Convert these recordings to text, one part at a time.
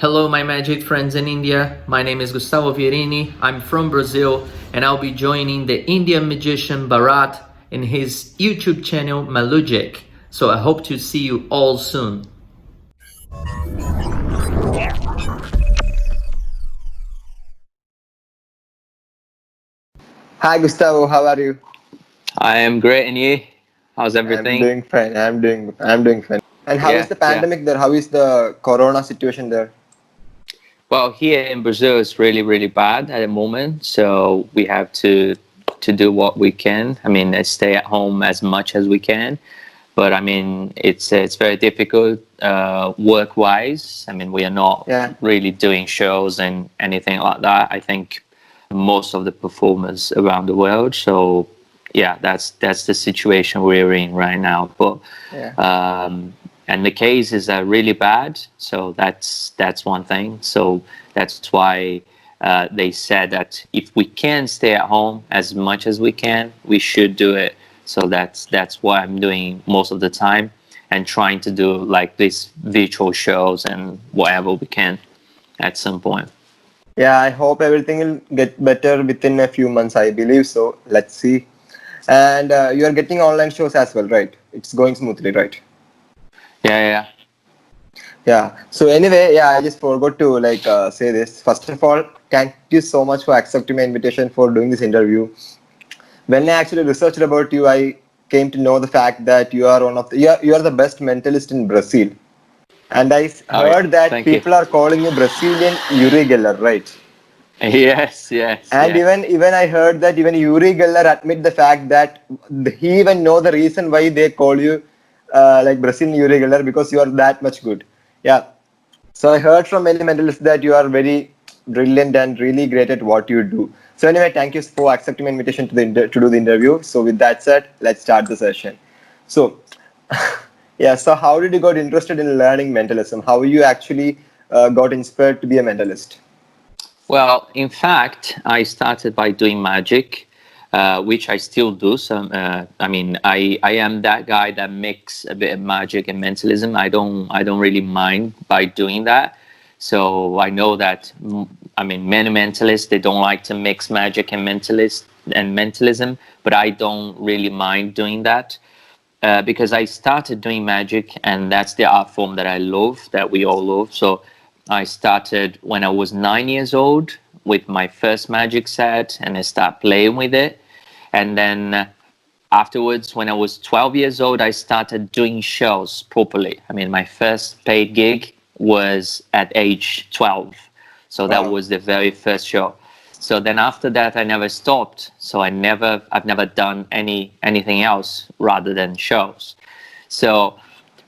Hello, my magic friends in India. My name is Gustavo Vierini. I'm from Brazil, and I'll be joining the Indian magician Bharat in his YouTube channel Mallugic. So I hope to see you all soon. Hi Gustavo, how are you? I am great, and you? How's I'm everything? doing fine. I'm doing fine. And how is Yeah, the yeah. pandemic there? How is the corona situation there? Well, here in Brazil, it's really, really bad at the moment. So we have to do what we can. I mean, stay at home as much as we can. But I mean, it's very difficult work-wise. I mean, we are not Yeah. really doing shows and anything like that. I think most of the performers around the world. So yeah, that's the situation we're in right now. But Yeah. and the cases are really bad. So that's one thing. So that's why they said that if we can stay at home as much as we can, we should do it. So that's what I'm doing most of the time, and trying to do like these virtual shows and whatever we can at some point. Yeah, I hope everything will get better within a few months. I believe so. Let's see. And you are getting online shows as well, right? It's going smoothly, right? Yeah, yeah. Yeah. So anyway, yeah, I just forgot to say this. First of all, thank you so much for accepting my invitation for doing this interview. When I actually researched about you, I came to know the fact that you are you are the best mentalist in Brazil. And I Oh yeah. heard that Thank you. people are calling you Brazilian Uri Geller, right? Yes, yes, And yeah. even I heard that even Uri Geller admit the fact that he even know the reason why they call you like Brazilian Uri Geller because you are that much good. Yeah. So I heard from many mentalists that you are very brilliant and really great at what you do. So anyway, thank you for accepting my invitation to to do the interview. So with that said, let's start the session. So yeah, so how did you got interested in learning mentalism? How you actually got inspired to be a mentalist? Well, in fact, I started by doing magic, which I still do. I mean, I am that guy that mix a bit of magic and mentalism. I don't really mind by doing that. So I know that I mean, many mentalists they don't like to mix magic and mentalism, but I don't really mind doing that. Because I started doing magic, and that's the art form that I love, that we all love. So I started when I was 9 years old with my first magic set, and I started playing with it. And then afterwards, when I was 12 years old, I started doing shows properly. I mean, my first paid gig was at age 12. So that Wow. was the very first show. So then after that, I never stopped. So I've never done anything else rather than shows. So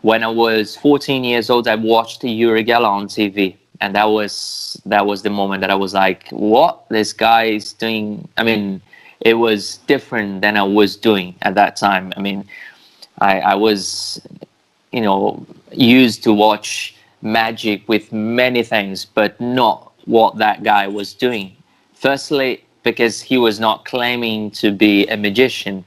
when I was 14 years old, I watched Uri Geller on TV, and that was the moment that I was like, "What this guy is doing?" I mean, it was different than I was doing at that time. I mean, I was, used to watch magic with many things, but not what that guy was doing. Firstly, because he was not claiming to be a magician,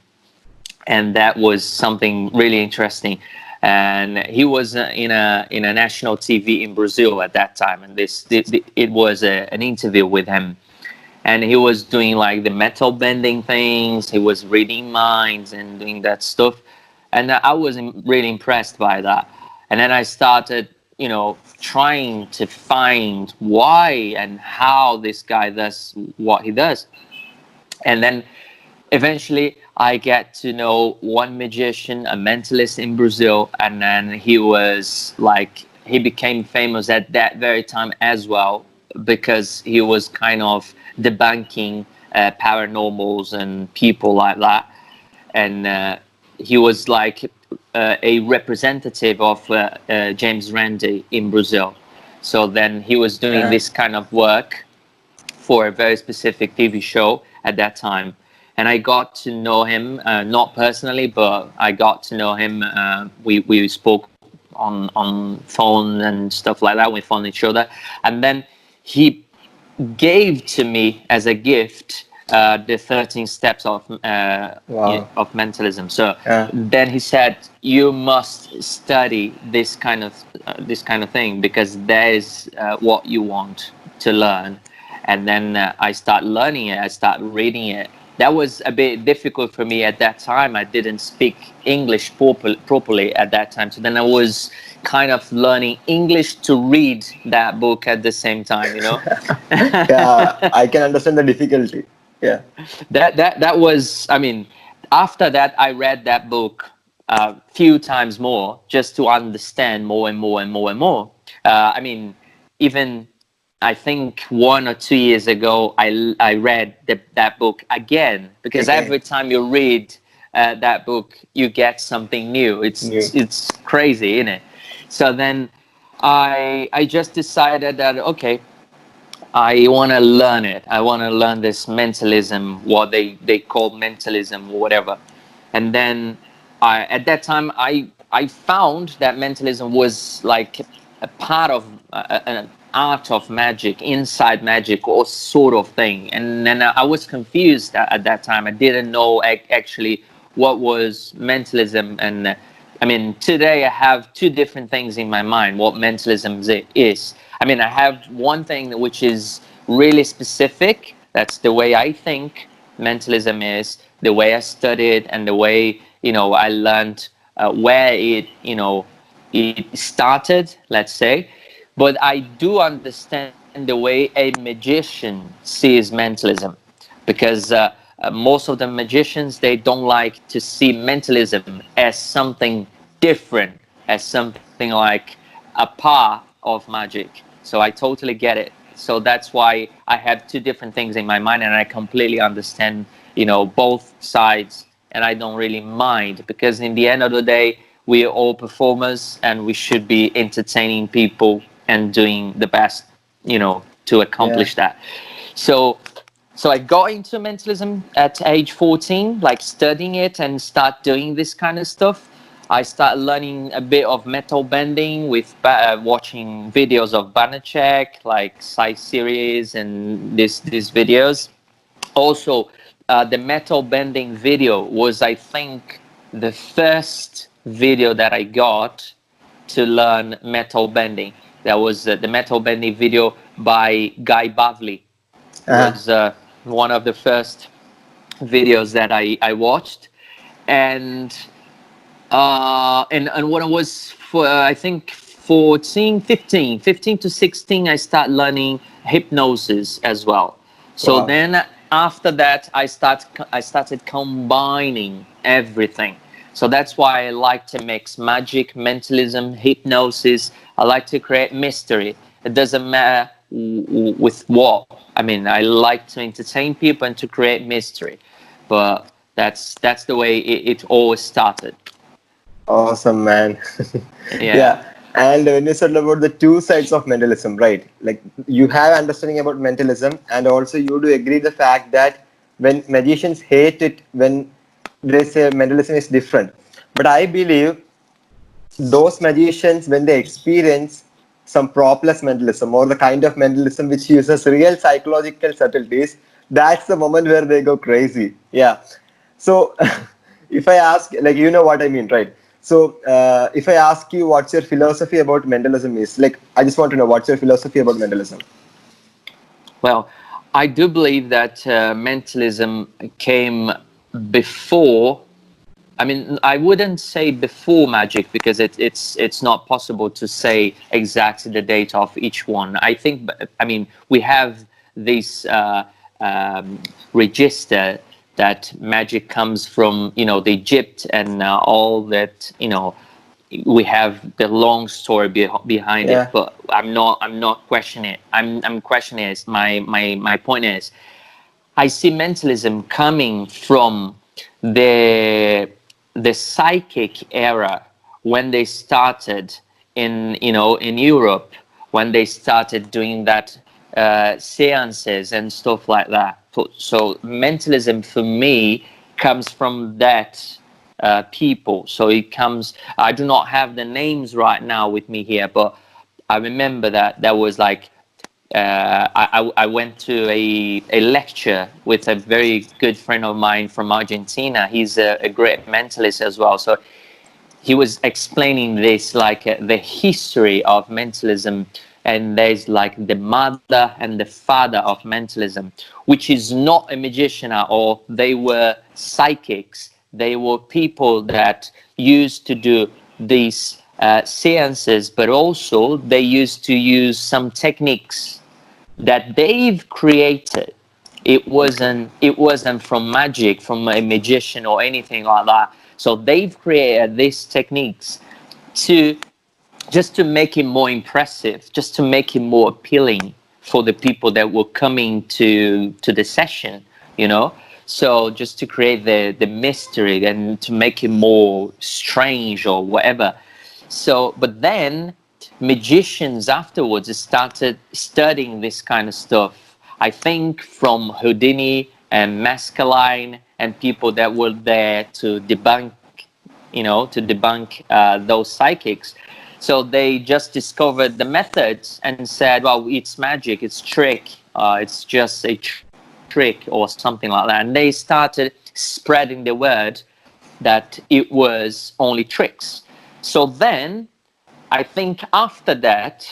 and that was something really interesting. And he was in a national TV in Brazil at that time, and it was an interview with him, and he was doing like the metal bending things. He was reading minds and doing that stuff, and I was really impressed by that. And then I started, trying to find why and how this guy does what he does. And then eventually I get to know one magician, a mentalist in Brazil, and then he became famous at that very time as well, because he was kind of debunking paranormals and people like that. And he was like a representative of James Randi in Brazil. So then he was doing Yeah. this kind of work for a very specific TV show at that time. And I got to know him, not personally, but I got to know him. We spoke on phone and stuff like that. We found each other, and then he gave to me as a gift the 13 steps Wow. of mentalism. So Yeah. then he said, you must study this kind of thing, because that is what you want to learn. And then I start learning it. I start reading it. That was a bit difficult for me at that time. I didn't speak English properly at that time. So then I was kind of learning English to read that book at the same time, you know. Yeah, I can understand the difficulty. Yeah. That was, I mean, after that I read that book a few times more, just to understand more and more and more and more. I mean, even I think 1 or 2 years ago I read that book again, because Again. every time you read that book you get something new. New. It's crazy, isn't it? So then I just decided that, okay, I want to learn it. I want to learn this mentalism, what they call mentalism or whatever. And then at that time, I found that mentalism was like a part of an art of magic, inside magic, or sort of thing. And then I was confused at that time. I didn't know actually what was mentalism. And I mean, today I have two different things in my mind what mentalism is. I mean, I have one thing which is really specific. That's the way I think mentalism is, the way I studied, and the way, you know, I learned where it, you know, it started, let's say. But I do understand the way a magician sees mentalism, because most of the magicians, they don't like to see mentalism as something different, as something like a part of magic. So I totally get it. So that's why I have two different things in my mind, and I completely understand, you know, both sides, and I don't really mind, because in the end of the day, we are all performers and we should be entertaining people and doing the best, you know, to Yeah. accomplish that. So I got into mentalism at age 14, like studying it and start doing this kind of stuff. I started learning a bit of metal bending with watching videos of Banachek, like Sai series and these videos. Also, the metal bending video was, I think, the first video that I got to learn metal bending. That was the metal bending video by Guy Bavley. Uh-huh. Was one of the first videos that I watched. And and when I was for I think 14, 15 to 16, I started learning hypnosis as well. So Wow. then after that, I started combining everything. So that's why I like to mix magic, mentalism, hypnosis. I like to create mystery. It doesn't matter with what. I mean, I like to entertain people and to create mystery. But that's the way it always started. Awesome, man. Yeah. Yeah. And when you said about the two sides of mentalism, right? Like you have understanding about mentalism, and also you do agree the fact that when magicians hate it when they say mentalism is different. But I believe those magicians, when they experience some propless mentalism or the kind of mentalism which uses real psychological subtleties, that's the moment where they go crazy. Yeah. So if I ask, like, you know what I mean, right? So if I ask you what's your philosophy about mentalism is, like, I just want to know what's your philosophy about mentalism. Well, I do believe that mentalism came before. I mean, I wouldn't say before magic, because it's not possible to say exactly the date of each one. I think, I mean, we have this register that magic comes from, you know, the Egypt and all that, you know, we have the long story behind it. Yeah. But I'm not questioning it. I'm questioning it. My point is, I see mentalism coming from the psychic era, when they started in, you know, in Europe, when they started doing that seances and stuff like that. So mentalism for me comes from that people. So it comes. I do not have the names right now with me here, but I remember that there was like I went to a lecture with a very good friend of mine from Argentina. He's a great mentalist as well. So he was explaining this, like the history of mentalism, and there's like the mother and the father of mentalism, which is not a magician at all. They were psychics. They were people that used to do these seances, but also they used to use some techniques that they've created. It wasn't from magic, from a magician or anything like that. So they've created these techniques to just to make it more impressive, just to make it more appealing for the people that were coming to the session, you know. So just to create the mystery and to make it more strange or whatever. So, but then magicians afterwards started studying this kind of stuff. I think from Houdini and Mescaline and people that were there to debunk, those psychics. So they just discovered the methods and said, well, it's magic, it's trick, it's just a trick or something like that. And they started spreading the word that it was only tricks. So then I think after that,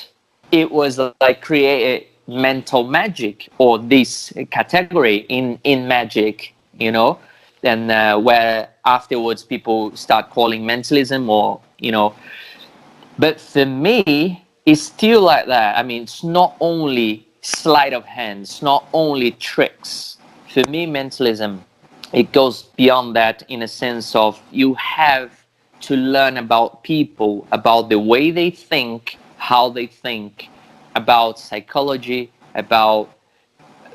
it was like create mental magic, or this category in magic, and where afterwards people start calling mentalism, or but for me it's still like that. I mean, it's not only sleight of hand, it's not only tricks. For me, mentalism, it goes beyond that, in a sense of you have to learn about people, about the way they think, how they think, about psychology, about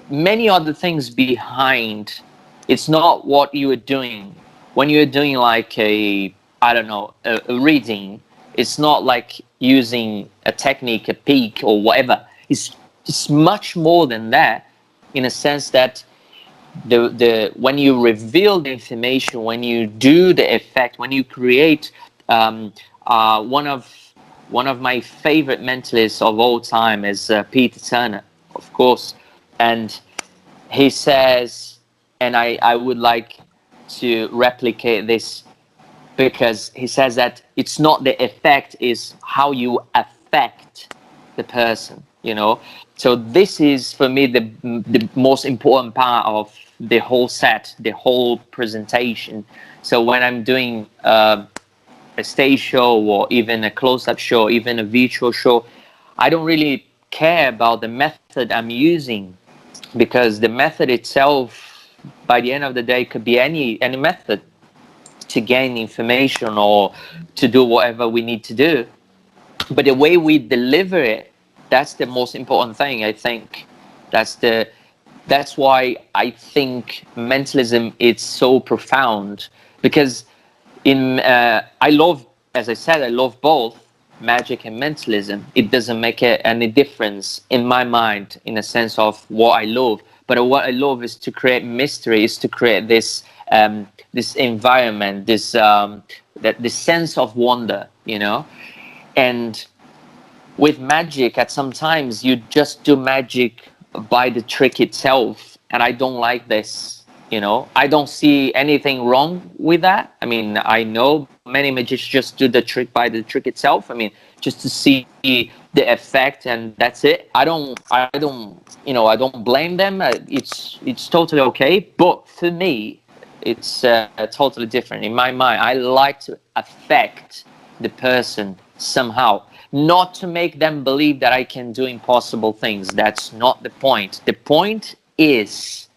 many other things behind. It's not what you are doing. When you're doing like a reading, it's not like using a technique, a peak or whatever. It's much more than that, in a sense that the when you reveal the information, when you do the effect, when you create, one of my favorite mentalists of all time is Peter Turner, of course, and he says, and I would like to replicate this, because he says that it's not the effect, is how you affect the person, So this is for me the most important part of the whole set, the whole presentation. So when I'm doing a stage show, or even a close-up show, even a virtual show, I don't really care about the method I'm using, because the method itself, by the end of the day, could be any method to gain information or to do whatever we need to do. But the way we deliver it, that's the most important thing, I think. That's why I think mentalism is so profound, because I love, as I said, I love both magic and mentalism. It doesn't make any difference in my mind, in a sense of what I love. But what I love is to create mystery, is to create this this environment, this sense of wonder, And with magic, at sometimes you just do magic by the trick itself, and I don't like this. I don't see anything wrong with that. I mean, I know many magicians just do the trick by the trick itself. I mean, just to see the effect, and that's it. I don't blame them. It's totally okay. But for me, it's totally different. In my mind, I like to affect the person somehow, not to make them believe that I can do impossible things. That's not the point. The point is,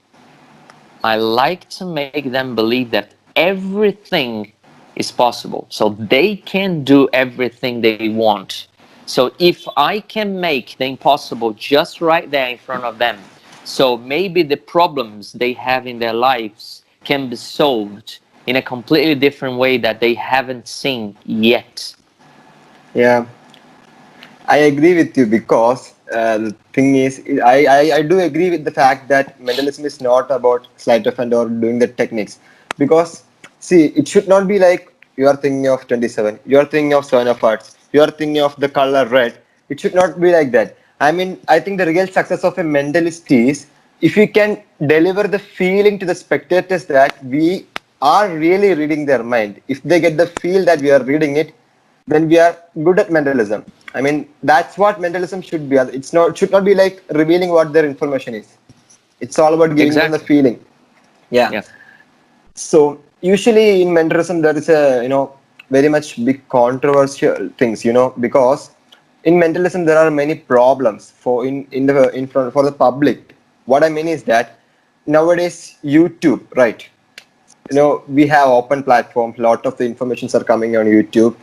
I like to make them believe that everything is possible, so they can do everything they want. So if I can make the impossible just right there in front of them, so maybe the problems they have in their lives can be solved in a completely different way that they haven't seen yet. Yeah, I agree with you, because the thing is, I do agree with the fact that mentalism is not about sleight of hand or doing the techniques. Because, see, it should not be like you are thinking of 27, you are thinking of 7 of hearts, you are thinking of the color red. It should not be like that. I mean, I think the real success of a mentalist is if you can deliver the feeling to the spectators that we are really reading their mind. If they get the feel that we are reading it, then we are good at mentalism. I mean, that's what mentalism should be. It's not should not be like revealing what their information is. It's all about giving them the Exactly. feeling. Yeah. Yeah. So usually in mentalism there is a very much big controversial things because in mentalism there are many problems for in front for the public. What I mean is that nowadays YouTube, right? We have open platforms. Lot of the informations are coming on YouTube.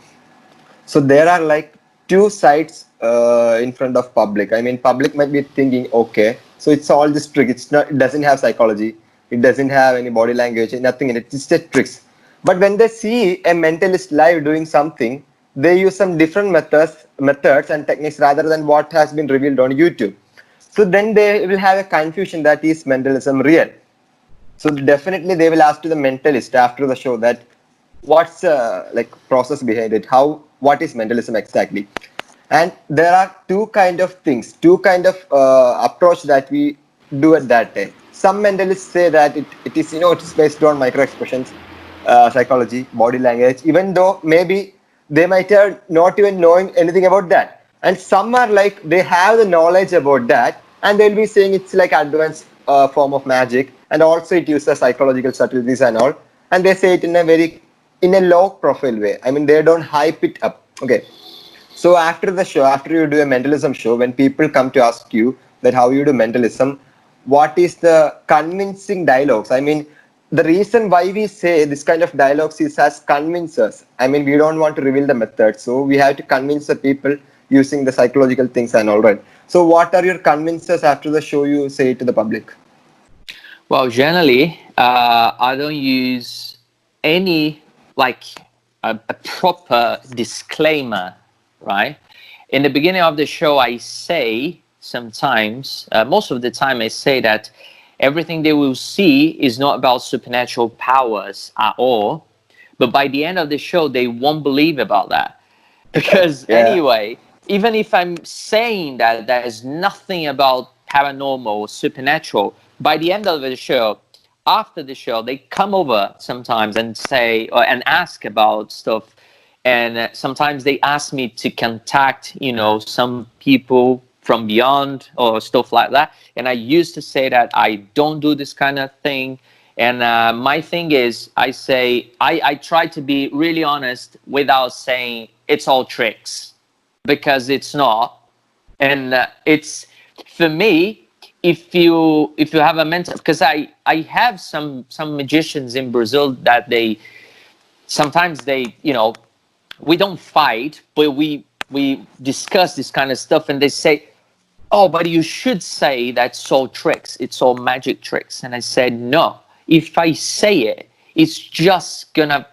So there are like two sides in front of public. I mean, public might be thinking, okay, so it's all just trick. It's not. It doesn't have psychology. It doesn't have any body language. Nothing in it. It's just tricks. But when they see a mentalist live doing something, they use some different methods and techniques rather than what has been revealed on YouTube. So then they will have a confusion that is mentalism real. So definitely they will ask to the mentalist after the show that what's like process behind it, what is mentalism exactly. And there are two kind of approach that we do at that time. Some mentalists say that it is it's based on micro expressions, psychology, body language, even though maybe they might have not even knowing anything about that. And some are like they have the knowledge about that and they'll be saying it's like advanced form of magic, and also it uses psychological subtleties and all, and they say it in a low profile way. I mean, they don't hype it up. Okay. So after the show, after you do a mentalism show, when people come to ask you that how you do mentalism, what is the convincing dialogues? I mean, the reason why we say this kind of dialogues is as convince us. I mean, we don't want to reveal the method, so we have to convince the people using the psychological things and all, right. So what are your convinces after the show you say to the public? Well, generally, I don't use any like a proper disclaimer, right? In the beginning of the show, I say sometimes, most of the time, I say that everything they will see is not about supernatural powers at all. But by the end of the show, they won't believe about that. Because Yeah. anyway, even if I'm saying that there's nothing about paranormal or supernatural, by the end of the show, after the show, they come over sometimes and say and ask about stuff. And sometimes they ask me to contact, some people from beyond or stuff like that. And I used to say that I don't do this kind of thing. And my thing is, I try to be really honest without saying it's all tricks, because it's not. And it's, for me, if you have a mental, because I have some magicians in Brazil that they sometimes we don't fight, but we discuss this kind of stuff, and they say, oh, but you should say that's all tricks, it's all magic tricks. And I said, no, if I say it, it's just gonna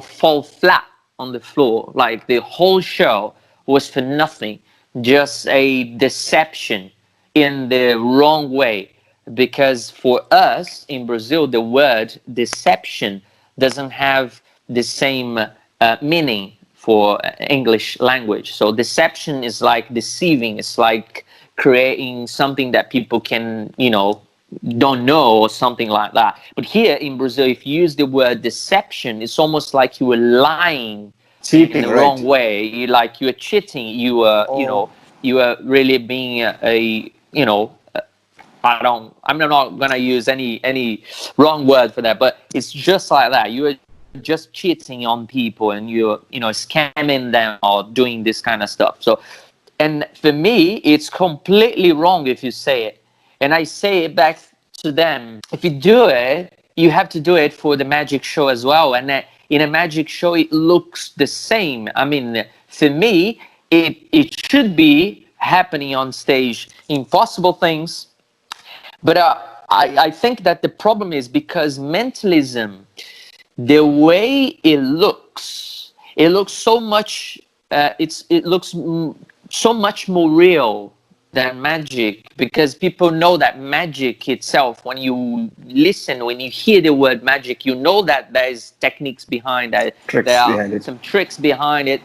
fall flat on the floor. Like the whole show was for nothing, just a deception in the wrong way. Because for us in Brazil, the word deception doesn't have the same meaning for English language. So deception is like deceiving. It's like creating something that people can, don't know, or something like that. But here in Brazil, if you use the word deception, it's almost like you were lying in Cheating, the wrong right? way. You were cheating. Oh. You were really being I'm not gonna use any wrong word for that, but it's just like that. You are just cheating on people, and you're scamming them or doing this kind of stuff. So, and for me, it's completely wrong if you say it. And I say it back to them: if you do it, you have to do it for the magic show as well. And in a magic show, it looks the same. I mean, for me, it should be happening on stage, impossible things. But I think that the problem is because mentalism, the way it looks so much, it looks so much more real than magic, because people know that magic itself, when you listen, when you hear the word magic, you know that there's techniques behind that, there Tricks are behind it. some tricks behind it.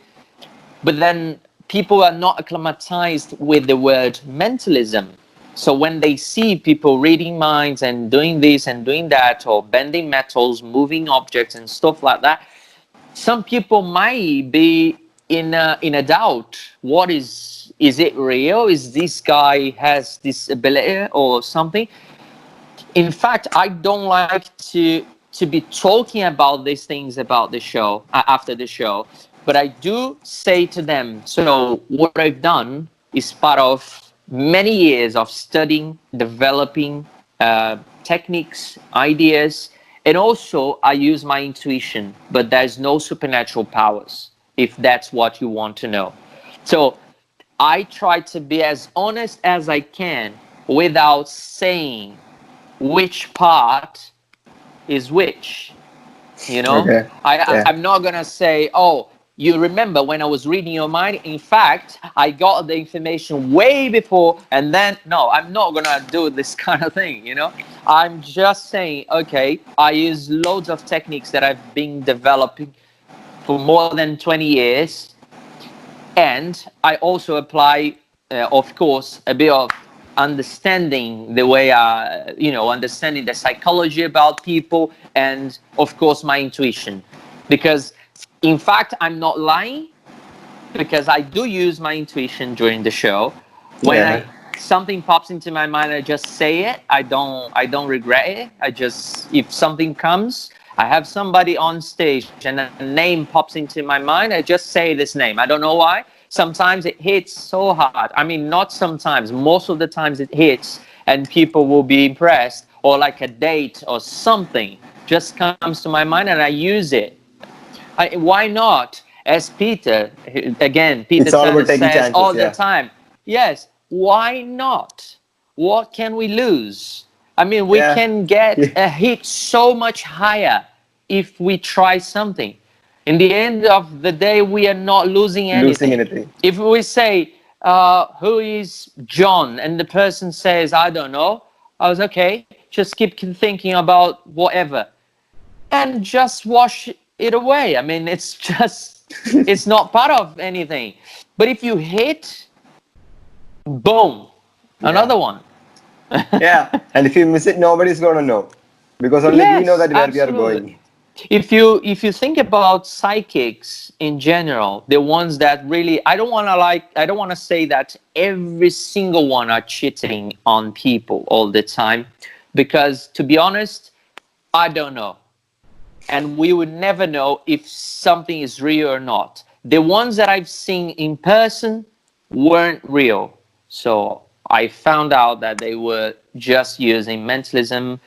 But then people are not acclimatized with the word mentalism. So when they see people reading minds and doing this and doing that, or bending metals, moving objects and stuff like that, some people might be in a doubt. What is it real? Is this guy has this ability or something? In fact, I don't like to be talking about these things about the show after the show, but I do say to them, so what I've done is part of many years of studying, developing techniques, ideas, and also I use my intuition, but there's no supernatural powers, if that's what you want to know. So I try to be as honest as I can without saying which part is which. Okay. Yeah. I'm not gonna say, oh, you remember when I was reading your mind, in fact I got the information way before, and then no, I'm not gonna do this kind of thing. I'm just saying, okay, I use loads of techniques that I've been developing for more than 20 years, and I also apply, of course, a bit of understanding the way understanding the psychology about people, and of course my intuition, because in fact I'm not lying, because I do use my intuition during the show. When Yeah. I something pops into my mind, I just say it. I don't regret it. I just, if something comes, I have somebody on stage and a name pops into my mind, I just say this name. I don't know why. Sometimes it hits so hard. I mean, not sometimes, most of the times it hits and people will be impressed, or like a date or something just comes to my mind and I use it. Why not? As Peter, again, Peter It's all about taking says chances. all the Yeah. time, yes, why not? What can we lose? I mean, we Yeah. can get a hit so much higher if we try something. In the end of the day, we are not losing Losing anything. anything. If we say, who is John? And the person says, I don't know. I was okay, just keep thinking about whatever and just wash it away. I mean, it's just, it's not part of anything. But if you hit, boom, Yeah. another one. Yeah. And if you miss it, nobody's gonna know, because only we know Yes, that where we are absolutely. going. If you think about psychics in general, the ones that really, I don't want to say that every single one are cheating on people all the time, because to be honest, I don't know. And we would never know if something is real or not. The ones that I've seen in person weren't real. So I found out that they were just using mentalism,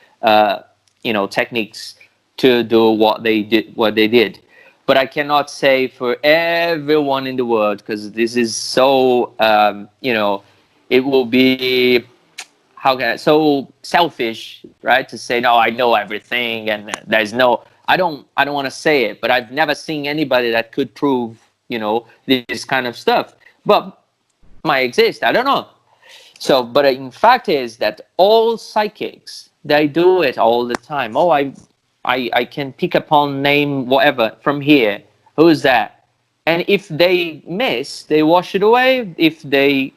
techniques to do what they did. But I cannot say for everyone in the world, because this is so, it will be, how can so selfish, right? To say, no, I know everything, and there's no, I don't want to say it, but I've never seen anybody that could prove, this kind of stuff. But might exist, I don't know. So, but in fact is that all psychics, they do it all the time. Oh, I can pick upon name whatever from here. Who's that? And if they miss, they wash it away. If they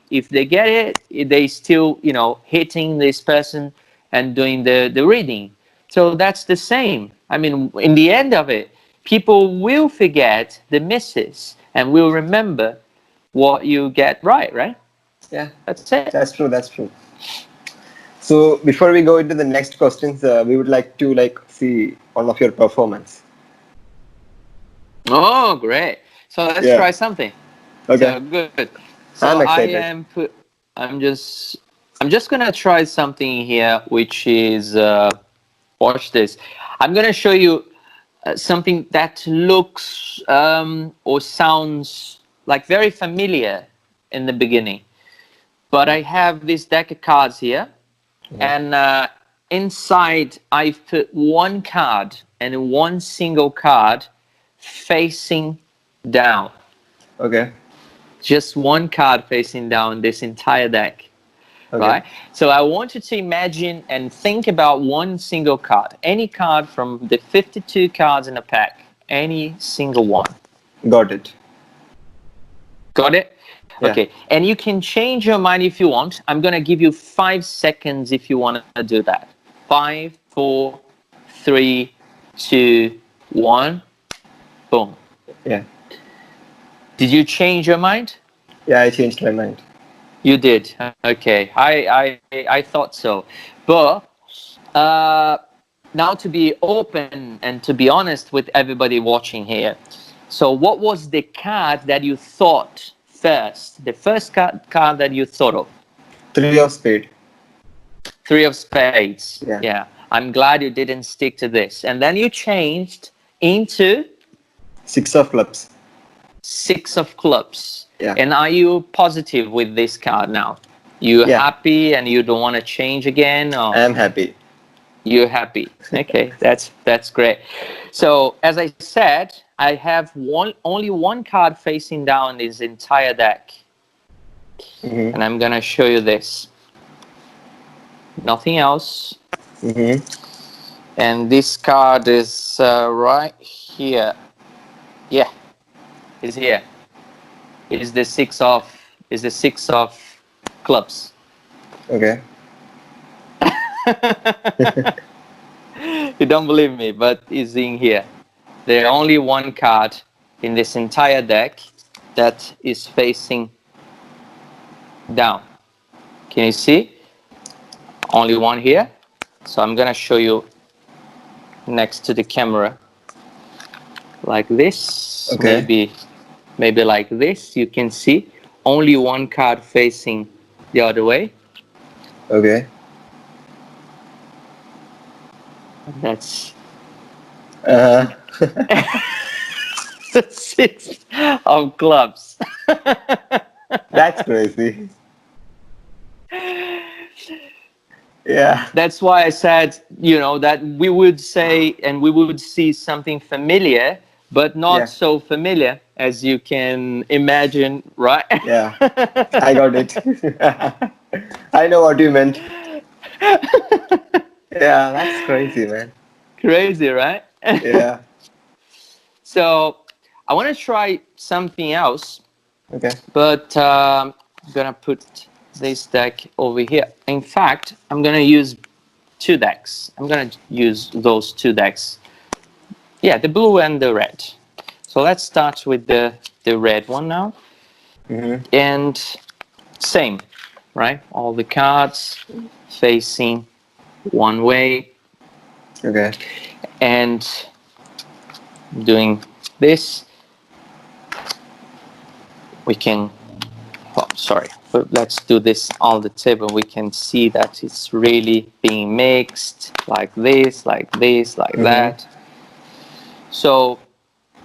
get it, they still hitting this person and doing the reading. So that's the same. I mean, in the end of it, people will forget the misses and will remember what you get right, right? Yeah. That's it. That's true. That's true. So before we go into the next questions, we would like to see one of your performance. Oh, great. So let's Yeah. try something. Okay. So good. So I'm excited. I'm just gonna try something here, which is watch this. I'm gonna show you something that looks or sounds like very familiar in the beginning. But I have this deck of cards here, and inside I've put one card, and one single card facing down. Okay. Just one card facing down this entire deck, Okay. right? So I want you to imagine and think about one single card, any card from the 52 cards in a pack, any single one. Got it. Got it? Yeah. Okay, and you can change your mind if you want. I'm gonna give you 5 seconds if you want to do that. 5, 4, 3, 2, 1. Boom. Yeah. Did you change your mind? Yeah, I changed my mind. You did. Okay. I thought so. But now to be open and to be honest with everybody watching here. So what was the card that you thought first? The first card that you thought of? 3 of spade. 3 of spades. Yeah. Yeah. I'm glad you didn't stick to this. And then you changed into 6 of clubs. 6 of clubs. Yeah. And are you positive with this card now? You Yeah. happy and you don't want to change again? Or I am happy. you're happy. Okay, that's great. So as I said, I have only one card facing down this entire deck. Mm-hmm. And I'm gonna show you this. Nothing else. Mm-hmm. And this card is right here. Yeah, it's here. Is the 6 of clubs. Okay. You don't believe me, but it's in here. There's only one card in this entire deck that is facing down. Can you see? Only one here. So I'm gonna show you next to the camera like this. Okay. Maybe like this. You can see only one card facing the other way. Okay. That's Uh-huh. the 6 of clubs. That's crazy. Yeah. That's why I said, that we would say and we would see something familiar, but not so familiar as you can imagine, right? Yeah. I got it. I know what you meant. Yeah, that's crazy, man. Crazy, right? Yeah. So I want to try something else, Okay. but I'm gonna put this deck over here. In fact, I'm gonna use 2 decks. I'm gonna use those 2 decks. Yeah, the blue and the red. So let's start with the red one now. Mm-hmm. And same, right? All the cards facing one way. Okay. And doing this, we can, sorry, but let's do this on the table. We can see that it's really being mixed like this, like this, like that. So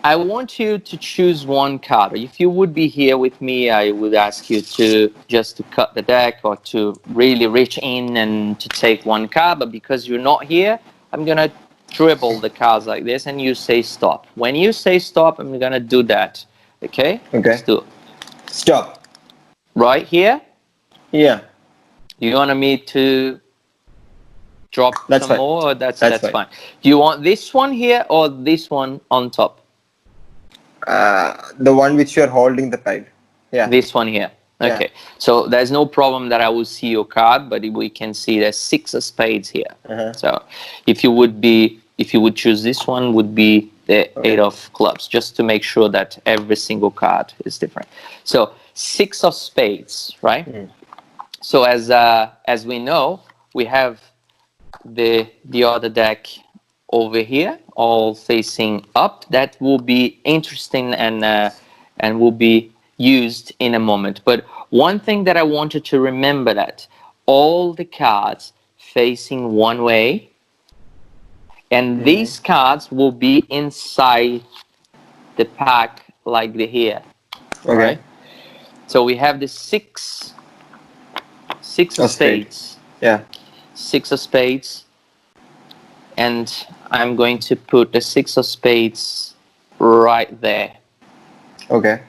I want you to choose one card. If you would be here with me, I would ask you to just to cut the deck or to really reach in and to take one card. But because you're not here, I'm gonna dribble the cards like this, and you say stop. When you say stop, I'm gonna do that. Okay? Okay. Let's do it. Stop. Right here. Yeah. You want me to drop That's some fine. more? Or that's That's fine. Do you want this one here or this one on top? The one which you're holding the pile. Yeah. This one here. Okay. Yeah. So there's no problem that I will see your card, but we can see there's 6 of spades here. Uh-huh. So if you would choose this one, would be the 8 of clubs, just to make sure that every single card is different. So 6 of spades, right? Mm. So as we know, we have the other deck over here, all facing up. That will be interesting and will be used in a moment. But one thing that I wanted to remember, that all the cards facing one way, and these cards will be inside the pack like the here. Okay. Right? So we have the 6 of spades. Yeah. 6 of spades. And I'm going to put the 6 of spades right there. Okay.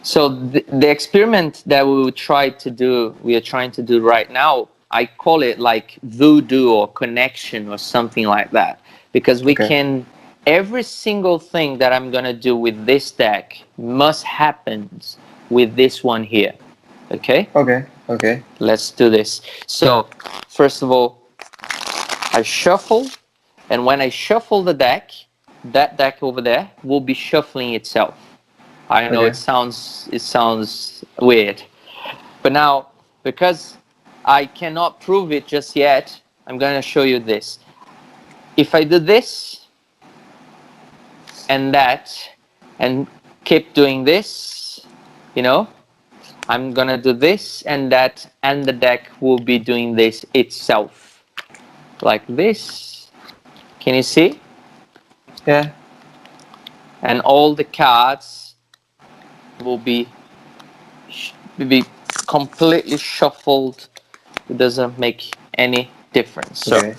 So the experiment that we are trying to do right now, I call it like voodoo or connection or something like that. Because we can, every single thing that I'm going to do with this deck must happen with this one here. Okay? Okay. Let's do this. So, first of all, I shuffle, and when I shuffle the deck, that deck over there will be shuffling itself. I know Okay. it sounds weird, but now, because I cannot prove it just yet, I'm going to show you this. If I do this and that and keep doing this, you know, I'm going to do this and that, and the deck will be doing this itself. Like this. Can you see? Yeah. And all the cards will be completely shuffled. It doesn't make any difference. So Okay.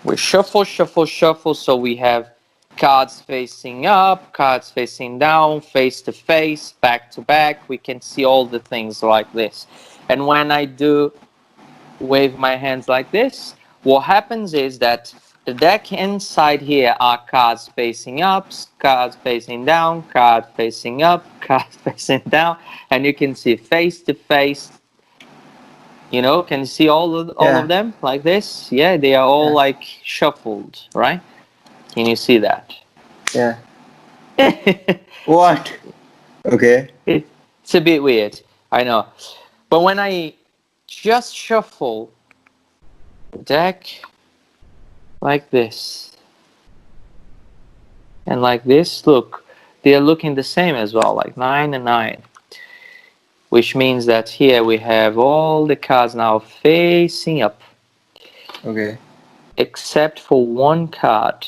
we shuffle, shuffle, shuffle. So we have cards facing up, cards facing down, face to face, back to back. We can see all the things like this. And when I do wave my hands like this, what happens is that the deck inside here are cards facing up, cards facing down, cards facing up, cards facing down, and you can see face to face. You know, can you see all of them like this? Yeah, they are all like shuffled, right? Can you see that? Yeah. What? Okay. It's a bit weird, I know. But when I just shuffle the deck like this and like this, look, they are looking the same as well, like 9 and 9. Which means that here we have all the cards now facing up. Okay. Except for one card.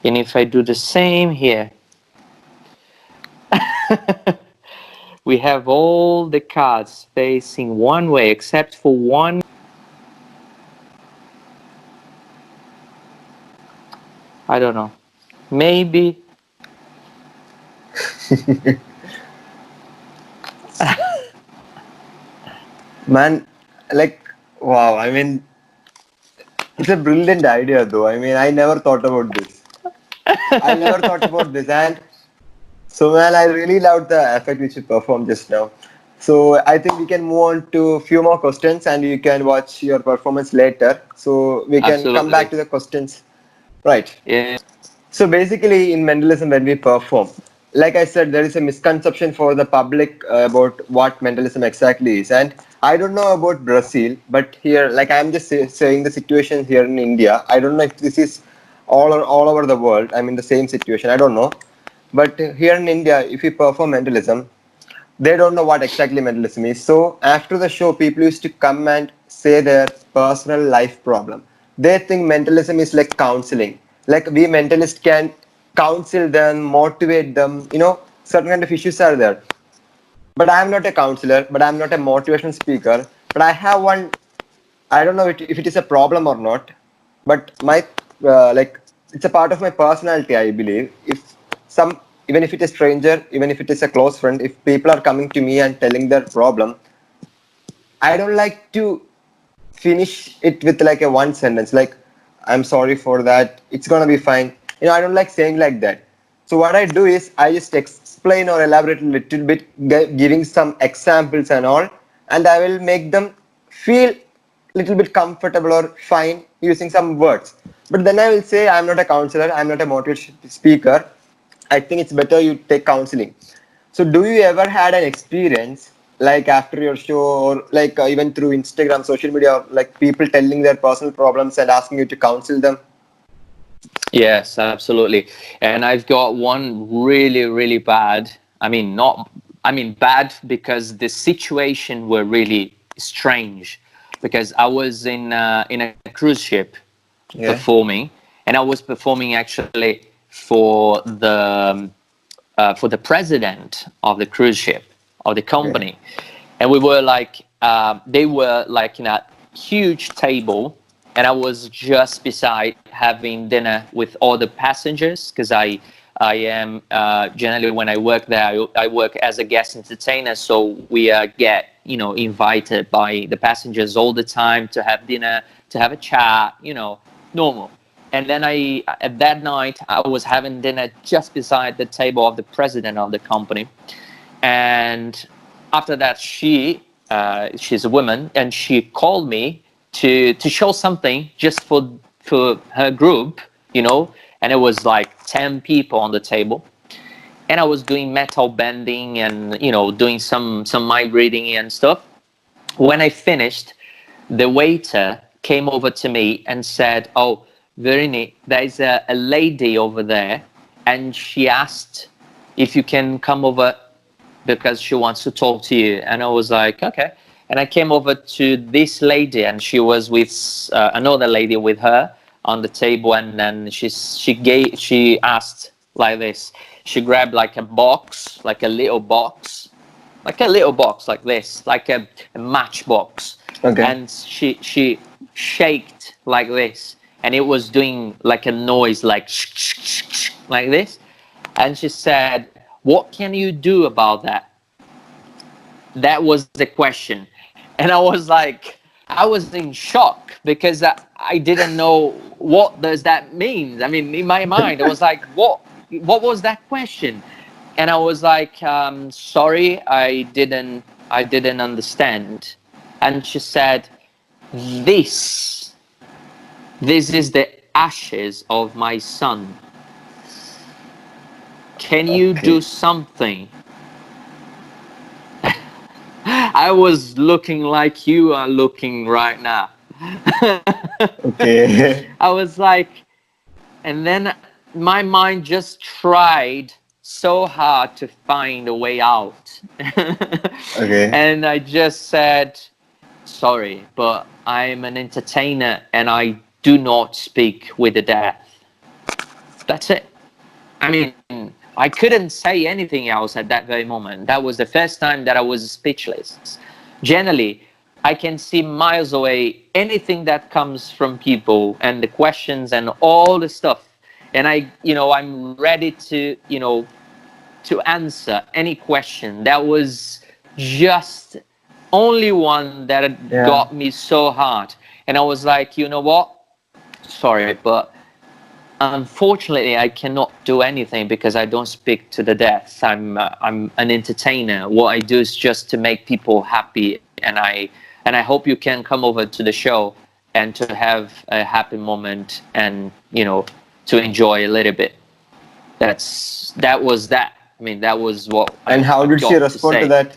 And if I do the same here, we have all the cards facing one way except for one. I don't know. Maybe. Man, like, wow. I mean, it's a brilliant idea, though. I mean, I never thought about this. I never thought about this. And so, man, I really loved the effect which you performed just now. So, I think we can move on to a few more questions and you can watch your performance later. So, we can come back Absolutely. to the questions. Right. Yeah. So basically, in mentalism, when we perform, like I said, there is a misconception for the public about what mentalism exactly is. And I don't know about Brazil, but here, like I'm just saying the situation here in India. I don't know if this is all over the world. I'm in the same situation. I don't know. But here in India, if we perform mentalism, they don't know what exactly mentalism is. So after the show, people used to come and say their personal life problem. They think mentalism is like counseling. Like we mentalists can counsel them, motivate them. You know, certain kind of issues are there. But I'm not a counselor. But I'm not a motivational speaker. But I have one. I don't know if it is a problem or not. But my like it's a part of my personality. I believe if some even if it is stranger, even if it is a close friend, if people are coming to me and telling their problem, I don't like to finish it with like a one sentence, like I'm sorry for that, it's gonna be fine. You know, I don't like saying like that. So what I do is I just explain or elaborate a little bit, giving some examples and all, and I will make them feel little bit comfortable or fine using some words. But then I will say I'm not a counselor, I'm not a motivational speaker. I think it's better you take counseling. So, do you ever had an experience like after your show, or like even through Instagram, social media, like people telling their personal problems and asking you to counsel them? Yes, absolutely. And I've got one really, really bad. I mean, bad because the situation were really strange. Because I was in a cruise ship Yeah. performing, and I was performing actually for the president of the cruise ship of the Okay. company, and we were like they were like in a huge table, and I was just beside having dinner with all the passengers because I am generally when I work there I work as a guest entertainer, so we get invited by the passengers all the time to have dinner, to have a chat, normal. And then at that night, I was having dinner just beside the table of the president of the company. And after that, she's a woman, and she called me to show something just for her group, and it was like 10 people on the table. And I was doing metal bending and, doing some mind reading and stuff. When I finished, the waiter came over to me and said, "Oh, Vierini, there's a lady over there, and she asked if you can come over because she wants to talk to you." And I was like, "Okay." And I came over to this lady, and she was with another lady with her on the table, and then she asked like this. She grabbed like a box, like a little box like this, like a matchbox. Okay. And she shaked like this, and it was doing like a noise like like this. And she said, "What can you do about that?" That was the question. And I was in shock because I didn't know what does that mean. I mean, in my mind, I was like, what was that question? And I was like, "Sorry, I didn't understand." And she said, this is the ashes of my son. Can you do something? I was looking like you are looking right now. Okay. I was like, and then my mind just tried so hard to find a way out. Okay. And I just said, "Sorry, but I'm an entertainer and I do not speak with the dead." That's it. I mean, I couldn't say anything else at that very moment. That was the first time that I was speechless. Generally, I can see miles away anything that comes from people and the questions and all the stuff. And I'm ready to answer any question. That was just only one that got me so hard. And I was like, "You know what? Sorry, but unfortunately, I cannot do anything because I don't speak to the dead. I'm an entertainer. What I do is just to make people happy, and I hope you can come over to the show and to have a happy moment and to enjoy a little bit." That was that. I mean, that was what. And how did she respond to that?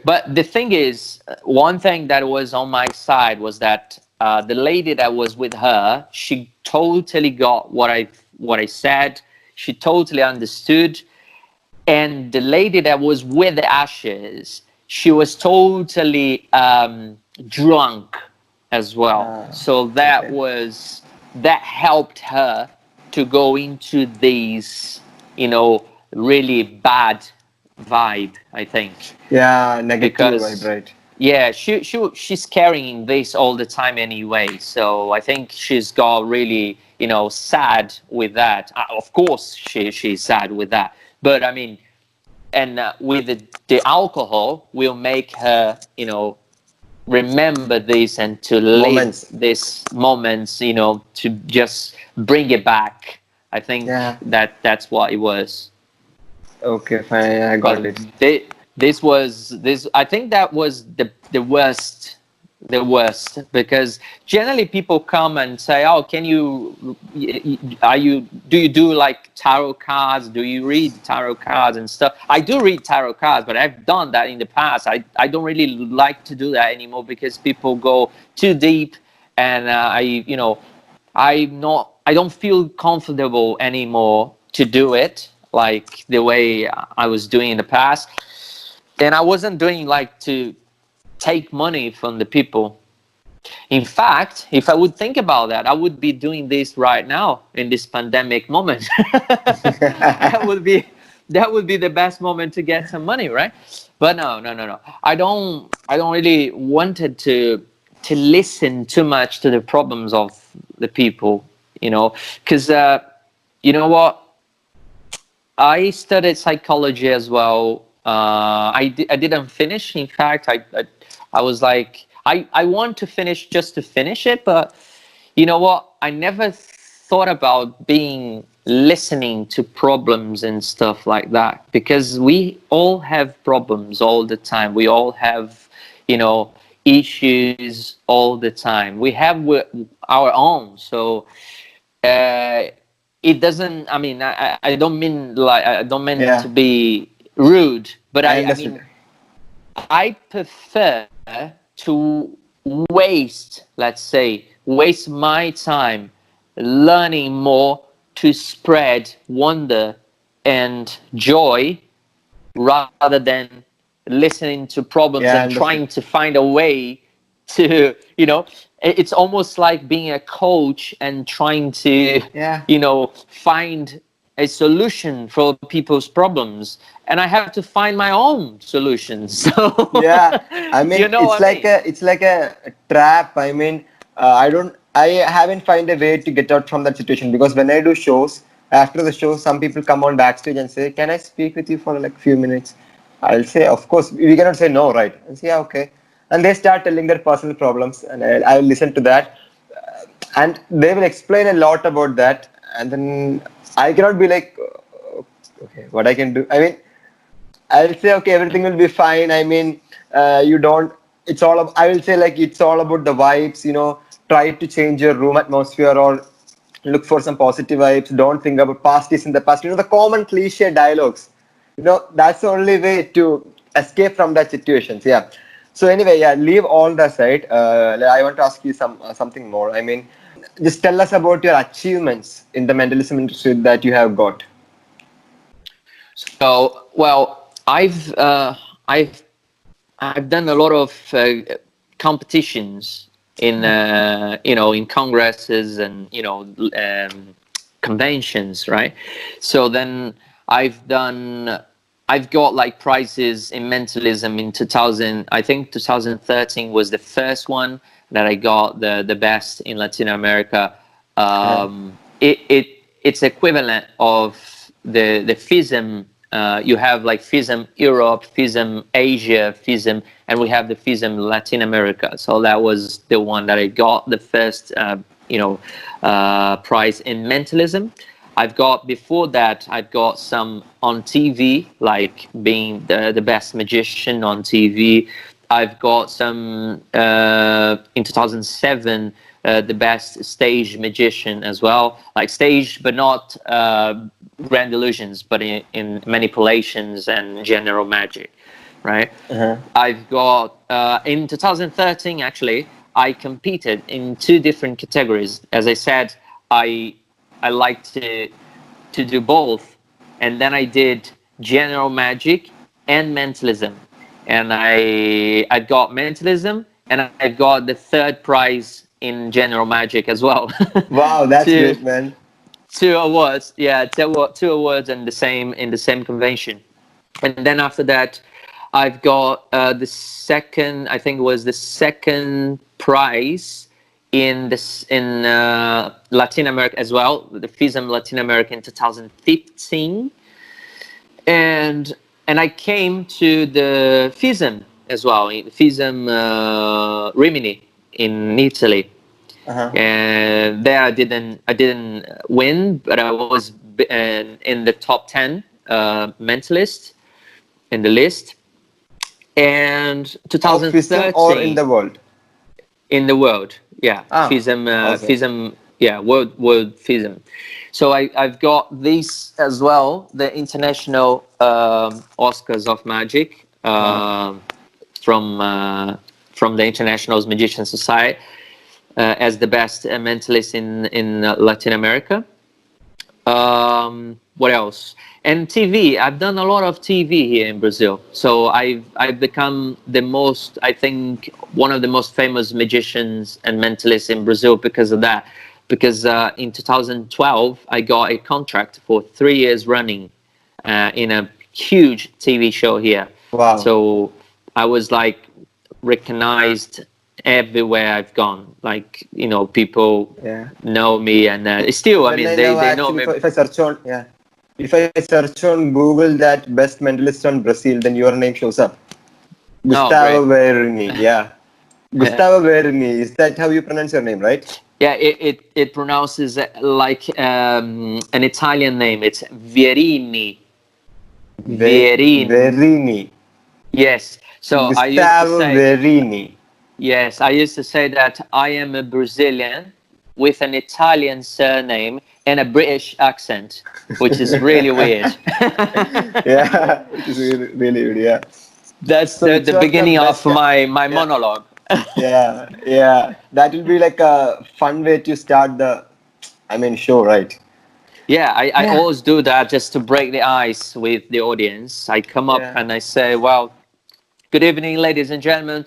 But the thing is, one thing that was on my side was that the lady that was with her, she totally got what I said. She totally understood. And the lady that was with the ashes, she was totally drunk as well. So that helped her to go into these, really bad vibe, I think. Yeah, negative vibe, right? Yeah, she's carrying this all the time anyway. So I think she's got really, sad with that. Of course, she's sad with that. But I mean, and with the alcohol will make her, remember this and to live these moments, to just bring it back. I think that's what it was. Okay, fine. I got it. I think that was the worst, because generally people come and say, "Oh, do you do like tarot cards? Do you read tarot cards and stuff?" I do read tarot cards, but I've done that in the past. I don't really like to do that anymore because people go too deep, and I don't feel comfortable anymore to do it like the way I was doing in the past. And I wasn't doing like to take money from the people. In fact, if I would think about that, I would be doing this right now in this pandemic moment. That would be the best moment to get some money, right? But no. I don't really wanted to listen too much to the problems of the people, because you know what? I studied psychology as well. I didn't finish. In fact, I was like, I want to finish just to finish it, but You know what? I never thought about being listening to problems and stuff like that, because we all have problems all the time. We all have, you know, issues all the time. We have our own. So it doesn't. I mean, I don't mean like, I don't mean to Yeah, be rude, but I I understood. mean, I prefer to waste, let's say, waste my time learning more to spread wonder and joy rather than listening to problems Yeah, I and understood. trying to find a way to, you know, it's almost like being a coach and trying to, Yeah. you know, find a solution for people's problems, and I have to find my own solutions. So Yeah, I you mean, know what I mean? it's like a trap. I mean, I haven't find a way to get out from that situation, because when I do shows, after the show, some people come on backstage and say, "Can I speak with you for like few minutes?" I'll say, "Of course." We cannot say no, right? And say, "Yeah, okay." And they start telling their personal problems, and I'll listen to that, and they will explain a lot about that, and then I cannot be like, okay, what I can do. I mean, I'll say, okay, everything will be fine. I mean, you don't. It's all. I will say like it's all about the vibes. You know, try to change your room atmosphere, or look for some positive vibes. Don't think about past is in the past. You know, the common cliche dialogues. You know, that's the only way to escape from that situations. Yeah. So anyway, yeah, leave all that aside. I want to ask you something more. I mean, just tell us about your achievements in the mentalism industry that you have got. So, well, I've done a lot of competitions in, you know, in congresses and, you know, conventions, right? So then I've done, I've got like prizes in mentalism in 2000. I think 2013 was the first one that I got the best in Latin America. Uh, It's equivalent of the FISM. You have like FISM Europe, FISM Asia, FISM, and we have the FISM Latin America. So that was the one that I got the first, you know, prize in mentalism. I've got before that. I've got some on TV, like being the best magician on TV. I've got some in 2007, the best stage magician as well, like stage, but not grand illusions, but in manipulations and general magic, right? uh-huh. I've got in 2013 actually. I competed in two different categories. As I said, I I like to do both, and then I did general magic and mentalism, and I got mentalism, and I got the third prize in general magic as well. Wow, that's two great, man. two awards, yeah, two awards in the same convention. And then after that, I've got the second, I think it was the second prize in this in Latin America as well, the FISM Latin America in 2015, and I came to the FISM as well, FISM Rimini in Italy, Uh-huh. and there I didn't win, but I was in the top 10 mentalist in the list. And Of wisdom or in 2013 the world? in the world, yeah, Ah, FISM, okay. yeah, world FISM. So I've got these as well, the international Oscars of Magic, Uh-huh. from uh, from the International Magician Society, as the best mentalist in Latin America. What else? And TV. I've done a lot of TV here in Brazil. So I've become the most, I think, one of the most famous magicians and mentalists in Brazil because of that. Because in 2012 I got a contract for 3 years running in a huge TV show here. Wow. So I was like recognized everywhere I've gone. Like, you know, people Yeah. know me, and still, I When mean, I now they know actually, me. if I search on, yeah, if I search on Google that best mentalist on Brazil, then your name shows up. Oh, Gustavo great. Vierini. Yeah. Yeah. Gustavo Vierini. Is that how you pronounce your name, right? Yeah, it pronounces like an Italian name. It's Vierini. Vierini. Verini. Yes. So I used to Gustavo say, Verini. yes, I used to say that I am a Brazilian with an Italian surname and a British accent, which is really weird. Yeah, which is really, really good. Yeah. That's So, which the was the beginning of best? my Yeah, monologue. yeah. That will be like a fun way to start the, I mean, show, right? Yeah, I Yeah, always do that just to break the ice with the audience. I come up yeah. and I say, well, good evening, ladies and gentlemen.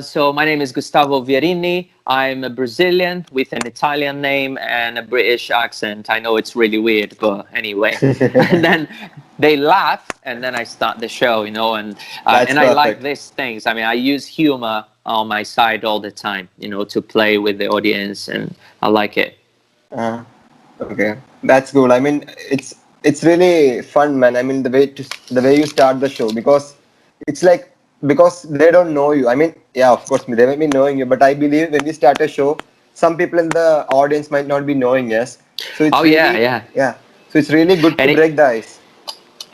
So my name is Gustavo Vierini. I'm a Brazilian with an Italian name and a British accent. I know it's really weird, but anyway. And then they laugh, and then I start the show, That's and I like perfect. these things. I mean, I use humor on my side all the time, to play with the audience, and I like it. Uh, okay, that's cool. I mean, it's really fun, man. I mean, the way you start the show, because it's like, because they don't know you. I mean, yeah, of course, they may be knowing you, but I believe when we start a show, some people in the audience might not be knowing us. So it's Oh yeah, really, yeah. yeah. So it's really good to And break the ice.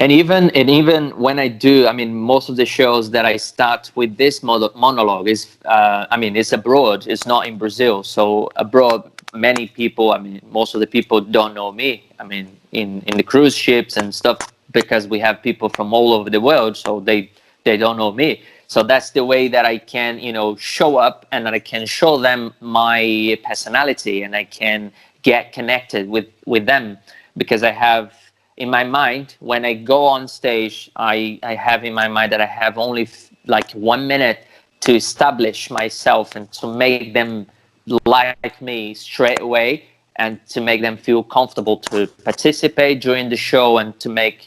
even when I do, I mean, most of the shows that I start with this monologue is, I mean, it's abroad. It's not in Brazil. So abroad, many people, I mean, most of the people don't know me. I mean, in the cruise ships and stuff, because we have people from all over the world, so they don't know me. So that's the way that I can, show up, and that I can show them my personality, and I can get connected with them, because I have in my mind, when I go on stage, I have in my mind that I have only like 1 minute to establish myself and to make them like me straight away, and to make them feel comfortable to participate during the show, and to make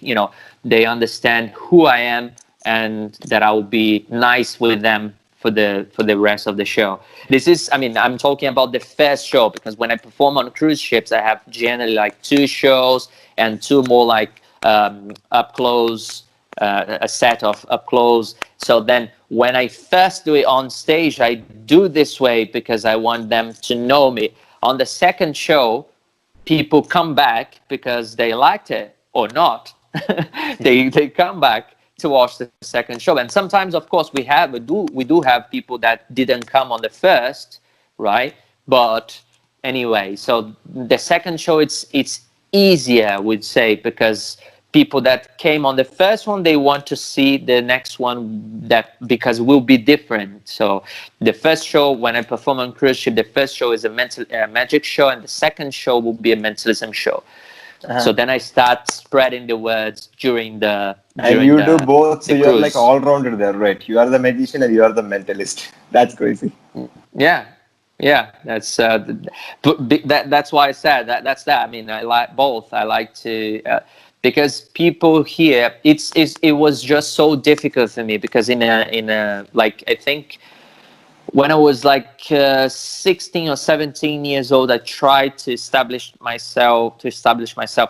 they understand who I am, and that I will be nice with them for the rest of the show. This is, I mean, I'm talking about the first show, because when I perform on cruise ships, I have generally like 2 shows and 2 more like up close, a set of up close. So then when I first do it on stage, I do this way because I want them to know me. On the second show, people come back because they liked it or not. They come back to watch the second show, and sometimes, of course, we do have people that didn't come on the first, right? But anyway, so the second show, it's easier, I would say, because people that came on the first one, they want to see the next one, that because it will be different. So the first show, when I perform on cruise ship, the first show is a magic show, and the second show will be a mentalism show. So Uh-huh. then I start spreading the words during the And during you do the both, so the you are like cruise. all rounded there, right? You are the magician and you are the mentalist. That's crazy. Yeah, yeah, that's why I said that's that. I mean, I like both. I like to, because people here, it was just so difficult for me, because in a like, I think when I was like 16 or 17 years old, I tried to establish myself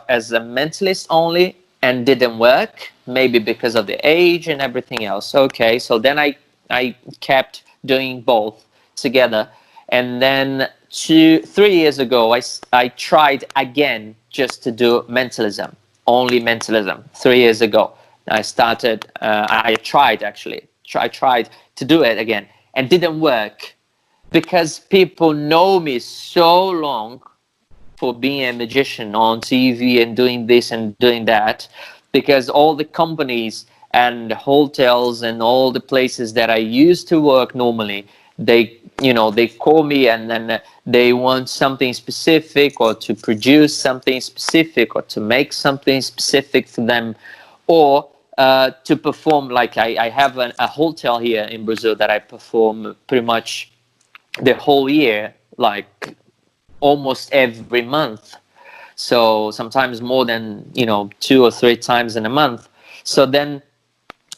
as a mentalist only, and didn't work. Maybe because of the age and everything else. Okay, so then I kept doing both together, and then 3 years ago, I tried again just to do mentalism, only mentalism. 3 years ago, I started. I tried actually. I tried to do it again, and didn't work, because people know me so long for being a magician on TV and doing this and doing that, because all the companies and hotels and all the places that I used to work normally, they call me, and then they want something specific, or to produce something specific, or to make something specific for them, or to perform. Like I have a hotel here in Brazil that I perform pretty much the whole year, like almost every month. So sometimes more than 2 or 3 times in a month. So then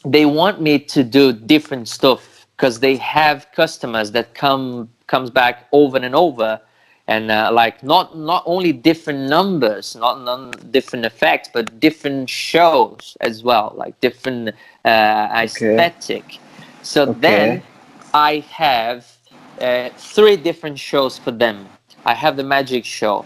they want me to do different stuff, because they have customers that comes back over and over, and like not only different numbers, not different effects, but different shows as well, like different Okay. aesthetic. So Okay. then I have 3 different shows for them. I have the magic show,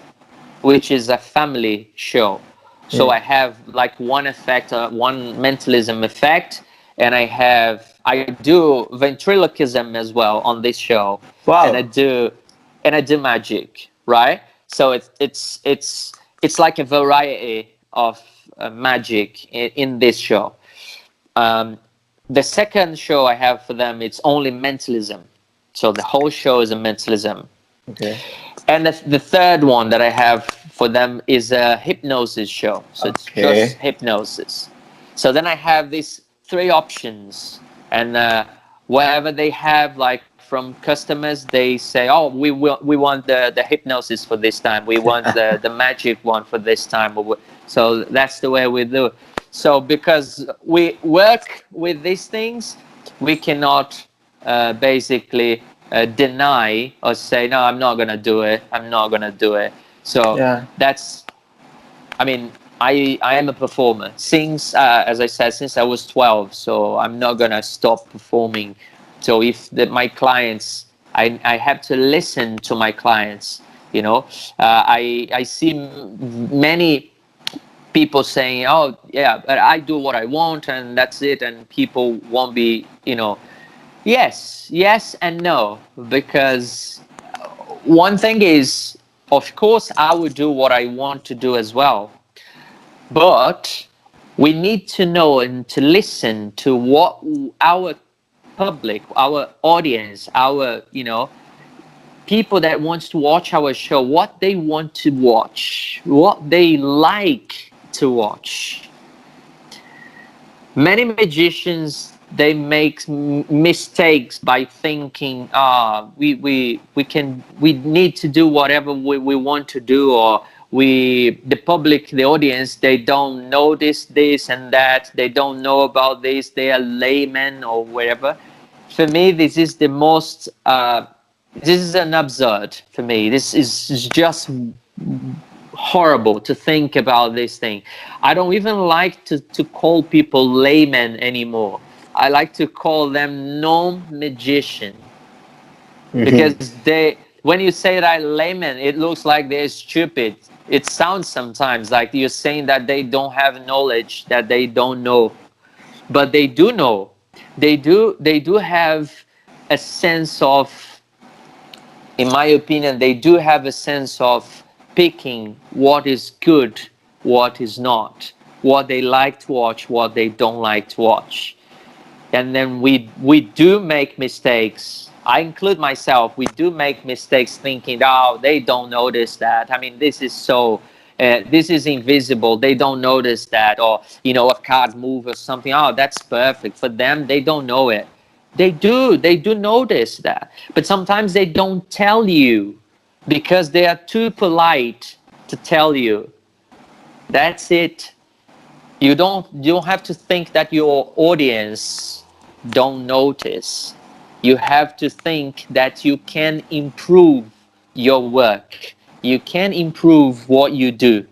which is a family show. So I have like one effect, one mentalism effect, and I do ventriloquism as well on this show, and Wow. I do magic, right? So it's like a variety of magic in this show. Um, the second show I have for them, it's only mentalism. So the whole show is a mentalism. Okay. And the third one that I have for them is a hypnosis show. So it's just Okay. hypnosis. So then I have these three options, and wherever they have, like from customers, they say, "Oh, we want the hypnosis for this time. We want the magic one for this time." So that's the way we do. So because we work with these things, we cannot basically deny or say, no, I'm not going to do it. I'm not going to do it. So Yeah. that's, I mean, I am a performer since, as I said, since I was 12. So I'm not going to stop performing. So if my clients, I have to listen to my clients, you know. I see many people saying, oh, yeah, but I do what I want and that's it. And people won't be, you know, yes and no, because one thing is, of course, I would do what I want to do as well, but we need to know and to listen to what our public, our audience, our, you know, people that wants to watch our show, what they want to watch, what they like to watch. Many magicians, they make mistakes by thinking, we need to do whatever we want to do, or the public, the audience, they don't notice this and that, they don't know about this, they are laymen or whatever. For me, this is the most this is an absurd for me. This is just horrible to think about this thing. I don't even like to call people laymen anymore. I like to call them non-magician, because when you say that layman, it looks like they're stupid. It sounds sometimes like you're saying that they don't have knowledge, that they don't know, but they do know. They do have a sense of, in my opinion, they do have a sense of picking what is good, what is not, what they like to watch, what they don't like to watch. And then we do make mistakes. I include myself. We do make mistakes thinking, oh, they don't notice that. I mean, this is so, this is invisible. They don't notice that. Or, you know, a card move or something. Oh, that's perfect. For them, they don't know it. They do notice that. But sometimes they don't tell you because they are too polite to tell you. That's it. You don't have to think that your audience don't notice. You have to think that you can improve your work. You can improve what you do.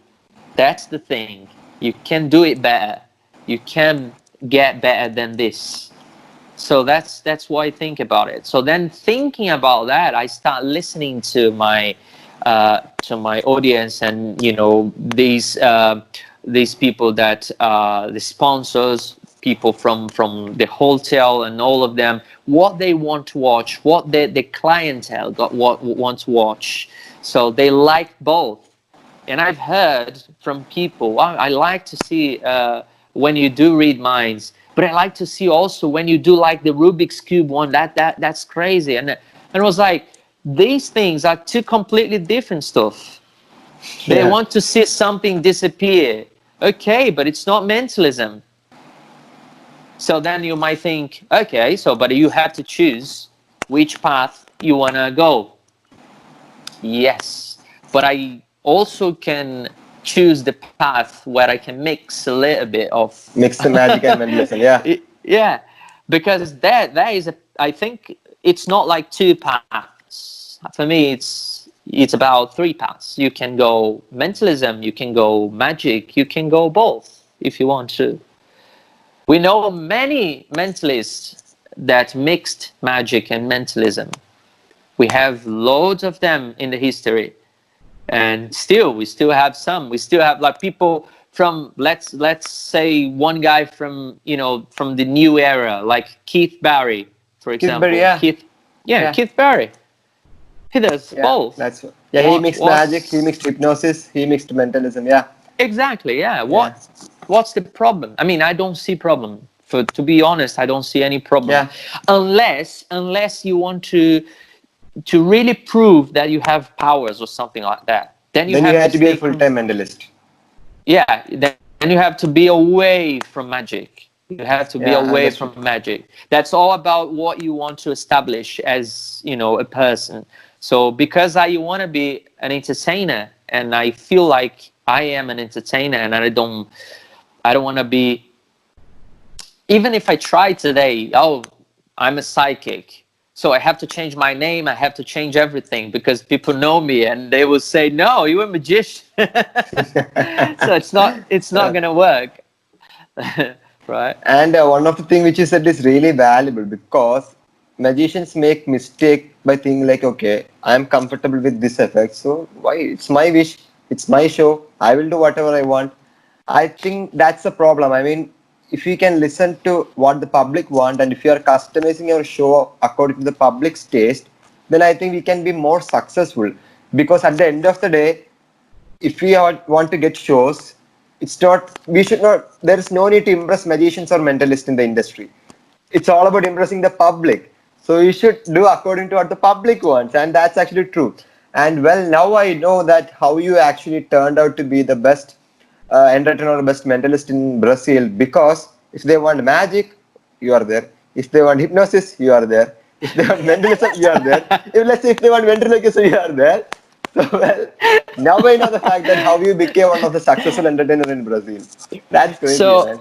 That's the thing. You can do it better. You can get better than this. So that's what I think about it. So then, thinking about that, I start listening to my audience, and you know, these people that the sponsors, people from the hotel and all of them, what they want to watch, what the clientele want to watch. So they like both. And I've heard from people, I like to see when you do read minds, but I like to see also when you do like the Rubik's Cube one. That's crazy. And it was like, these things are two completely different stuff. They Yeah. want to see something disappear. Okay, but it's not mentalism. So then you might think, okay, so but you have to choose which path you want to go. Yes, but I also can choose the path where I can mix a little bit of Mix the magic and mentalism. Yeah. yeah, because that is I think it's not like two paths. For me, it's about three paths. You can go mentalism, you can go magic, you can go both if you want to. We know many mentalists that mixed magic and mentalism. We have loads of them in the history, and we still have some. We still have like people from let's say one guy from from the new era, like Keith Barry, for Keith Berry, example. yeah, Keith Barry. He does yeah. both. That's yeah. He mixed magic. He What's mixed hypnosis. He mixed mentalism. Yeah, exactly? Yeah. yeah, What's the problem? I mean, I don't see problem. To be honest, I don't see any problem, yeah. unless you want to really prove that you have powers or something like that. Then you Then you have to had to be a stay full-time mentalist. yeah, then you have to be away from magic. You have to be Yeah, away understood. from magic. That's all about what you want to establish as a person. So because I want to be an entertainer, and I feel like I am an entertainer, and I don't want to be, even if I try today, oh, I'm a psychic, so I have to change my name, I have to change everything because people know me and they will say, no, you're a magician. So it's not gonna work. Right? And one of the things which you said is really valuable, because magicians make mistake by thinking like, okay, I'm comfortable with this effect, so why? It's my wish, it's my show, I will do whatever I want. I think that's the problem. I mean, if you can listen to what the public want, and if you are customizing your show according to the public's taste, then I think we can be more successful. Because at the end of the day, if we want to get shows, it's not, we should not, there is no need to impress magicians or mentalists in the industry. It's all about impressing the public. So you should do according to what the public wants, and that's actually true. And well, now I know that how you actually turned out to be the best entertainer or best mentalist in Brazil, because if they want magic, you are there. If they want hypnosis, you are there. If they want mentalism, you are there. Let's say if they want ventriloquism, you are there. So well, now I know the fact that how you became one of the successful entertainers in Brazil. That's crazy, So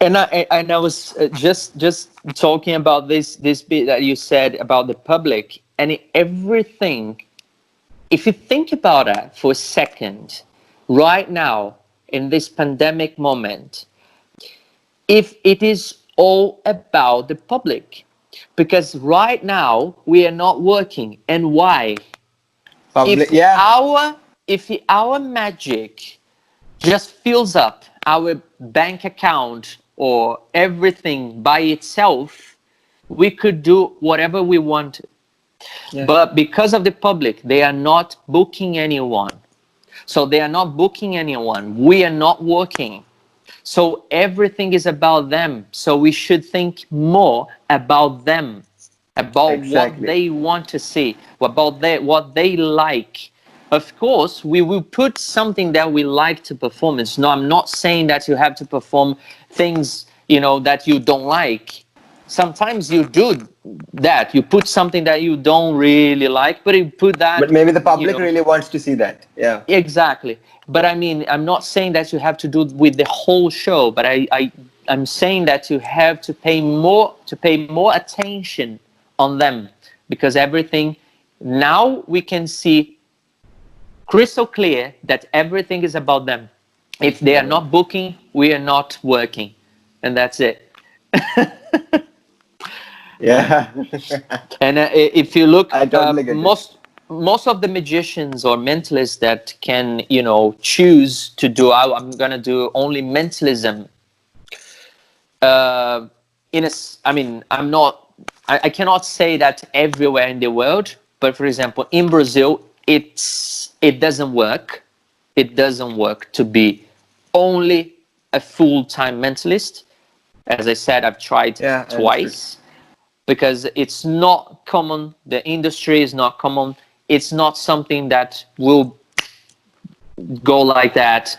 man. and I was just talking about this bit that you said about the public and everything. If you think about it for a second, right now in this pandemic moment, if it is all about the public, because right now we are not working, and why? Public, if yeah, our if our magic just fills up our bank account or everything by itself, we could do whatever we want. yeah, But because of the public, they are not booking anyone. So they are not booking anyone. We are not working. So everything is about them. So we should think more about them, about what exactly. they want to see, about what they like. Of course, we will put something that we like to perform. No, I'm not saying that you have to perform things, that you don't like. Sometimes you do that. You put something that you don't really like, but you put But that, maybe the public really wants to see that. Yeah, exactly. But I mean, I'm not saying that you have to do it with the whole show, but I'm saying that you have to pay more attention on them, because everything now we can see crystal clear that everything is about them. If they are not booking, we are not working, and that's it. yeah. And if you look, I totally get it. most of the magicians or mentalists that can choose to do, I'm gonna do only mentalism. I mean, I cannot say that everywhere in the world, but for example, in Brazil, it doesn't work. It doesn't work to be only a full-time mentalist. As I said, I've tried Yeah, I understood. twice, because it's not common. The industry is not common. It's not something that will go like that.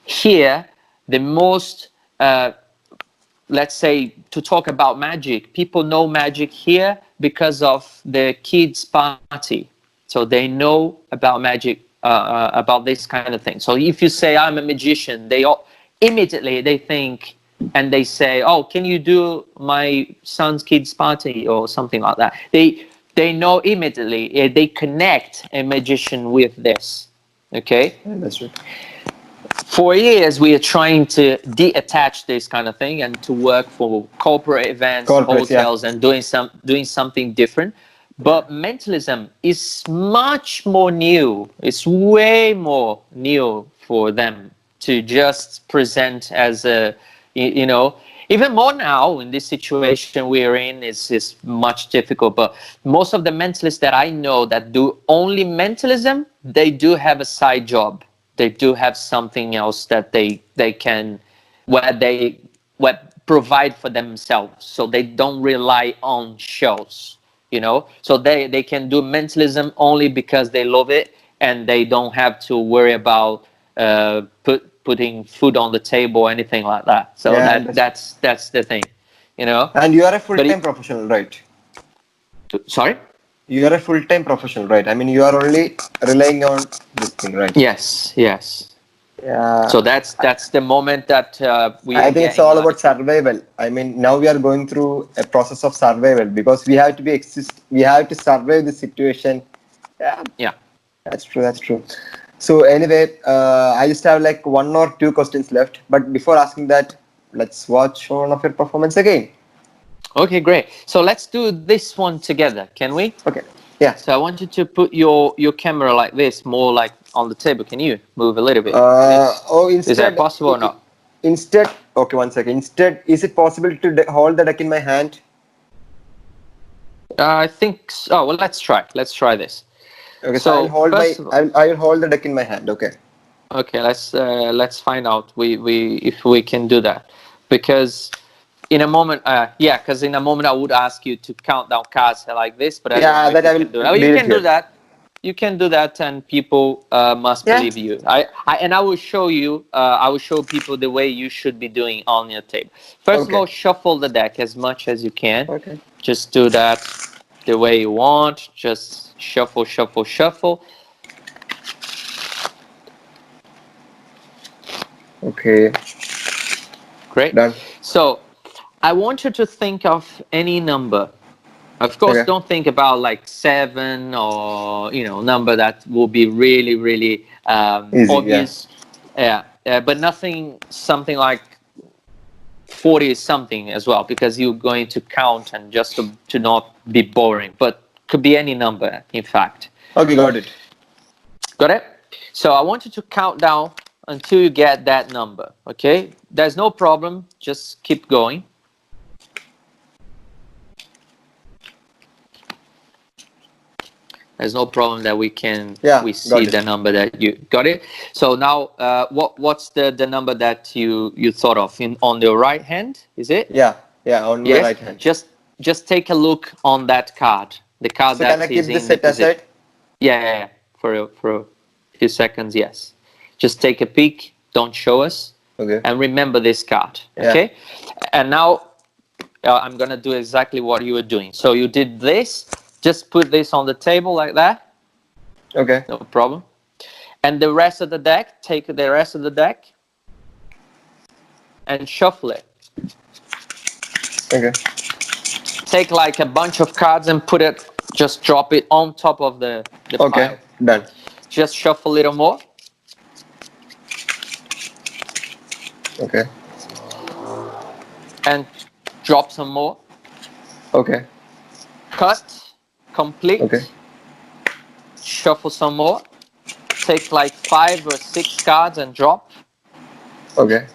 Here, the most, let's say, to talk about magic, people know magic here because of the kids' party. So they know about magic, about this kind of thing. So if you say I'm a magician, they all immediately they think and they say, "Oh, can you do my son's kids' party or something like that?" They know immediately. They connect a magician with this. Okay. I understood. For years, we are trying to detach this kind of thing and to work for corporate events, Corporates, yeah. hotels, and doing something different. But mentalism is much more new. It's way more new for them to just present as a, you know, even more now in this situation we're in is much difficult. But most of the mentalists that I know that do only mentalism, they do have a side job. They do have something else that they can, where they provide for themselves, so they don't rely on shows, you know. So they can do mentalism only because they love it, and they don't have to worry about putting food on the table or anything like that. So Yeah, that's the thing, you know. and you are a But full-time professional, right? sorry. You are a full-time professional, right? I mean, you are only relying on this thing, right? Yes. Yeah. So that's the moment that we I are think it's getting all like, about survival. I mean, now we are going through a process of survival because we have to we have to survive the situation. Yeah, yeah. that's true. That's true. So anyway, I just have like one or two questions left. But before asking that, let's watch one of your performance again. Okay, great. So let's do this one together, can we? Okay. Yeah. So I want you to put your camera like this, more like on the table. Can you move a little bit? Is that possible or not? Instead, okay, one second. Instead, is it possible to hold the deck in my hand? I think so. Oh, well, let's try. Let's try this. Okay, so So first of all, I will hold the deck in my hand. Okay. okay, let's find out we if we can do that, because in a moment, because in a moment I would ask you to count down cards like this, but I don't know Yeah, if that you I will can do that. Oh, you leave it can do here. that. You can do that, and people must Yeah. believe you. I will show you. I will show people the way you should be doing on your table. First of Okay. all, shuffle the deck as much as you can. Okay. Just do that the way you want. Just shuffle, shuffle, shuffle. Okay. Great. Done. So I want you to think of any number. Of course, Okay. don't think about like 7 or number that will be really, really Easy. Yeah. obvious. Yeah, but nothing something like 40 is something as well, because you're going to count and just to not be boring. But could be any number, in fact. Okay. Got it. Got it? So I want you to count down until you get that number. Okay? There's no problem. Just keep going. There's no problem that we Yeah. see Got it. the number that you got it. So now, what's the number that you thought of on your right hand? Is it? Yeah. Yeah. On my Yes. right hand. Just take a look on that card. The card So can I that keep is this in the set position. aside? Yeah. For a few seconds. Yes. Just take a peek. Don't show us. Okay. And remember this card. Yeah. Okay. And now I'm gonna do exactly what you were doing. So you did this. Just put this on the table like that. Okay. No problem. And the rest of the deck, take the rest of the deck and shuffle it. Okay. Take like a bunch of cards and just drop it on top of the Okay. pile. Done. Just shuffle a little more. Okay. And drop some more. Okay. Cut. Complete. Okay. Shuffle some more. Take like 5 or 6 cards and drop. Okay.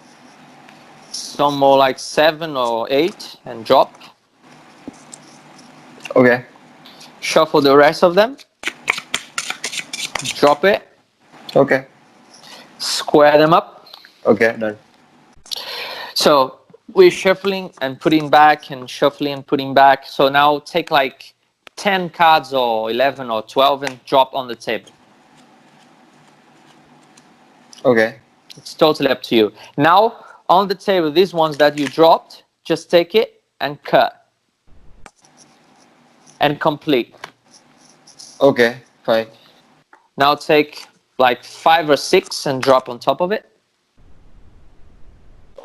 Some more like 7 or 8 and drop. Okay. Shuffle the rest of them. Drop it. Okay. Square them up. Okay. Done. So we're shuffling and putting back and shuffling and putting back. So now take like 10 cards or 11 or 12 and drop on the table. Okay. It's totally up to you. Now on the table, these ones that you dropped, just take it and cut. And complete. Okay. Fine. Now take like 5 or 6 and drop on top of it.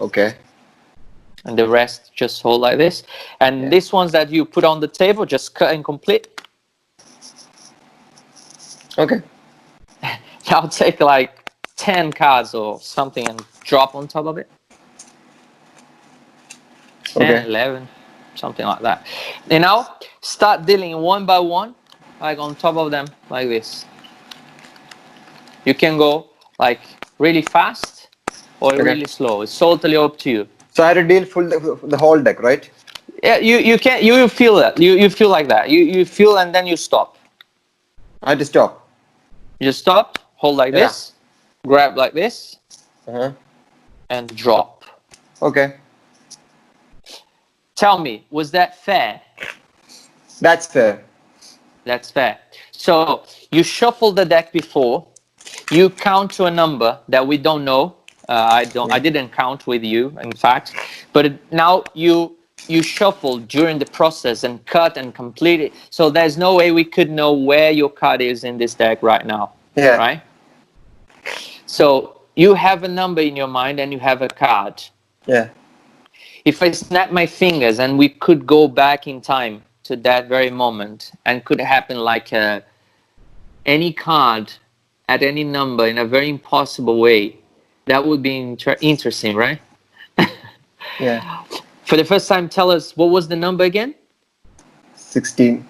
Okay. And the rest just hold like this. And these ones that you put on the table, just cut and complete. Okay. Now take like 10 cards or something and drop on top of it. 10, Okay. 11, something like that. And now start dealing one by one, like on top of them, like this. You can go like really fast or Okay. really slow. It's totally up to you. So I had to deal the whole deck, right? Yeah, you can, you feel that. You feel like that. You feel, and then you stop. I had to stop. You stop, hold like Yeah. this, grab like this, Uh-huh. and drop. Okay. Tell me, was that fair? That's fair. That's fair. So you shuffle the deck before, you count to a number that we don't know. I didn't count with you, in fact. But now you shuffle during the process and cut and complete it. So there's no way we could know where your card is in this deck right now. Yeah. Right? So you have a number in your mind and you have a card. Yeah. If I snap my fingers and we could go back in time to that very moment, and could happen like any card at any number in a very impossible way, that would be interesting, right? Yeah. For the first time, tell us, what was the number again? 16.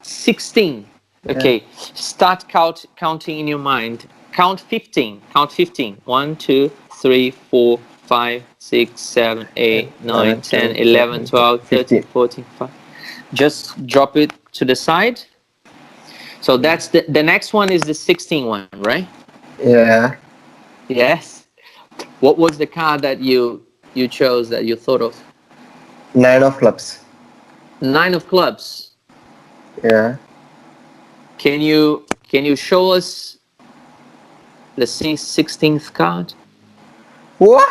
16. Okay, start counting in your mind. Count 15. Count 15. 1, 2, 3, 4, 5, 6, 7, 8, 9, 10, 11, 12, 13, 14, 15. Just drop it to the side. So that's the next one is the 16 one, right? Yeah. Yes. What was the card that you chose, that you thought of? 9 of clubs. 9 of clubs. Yeah. Can you show us the 16th card? What?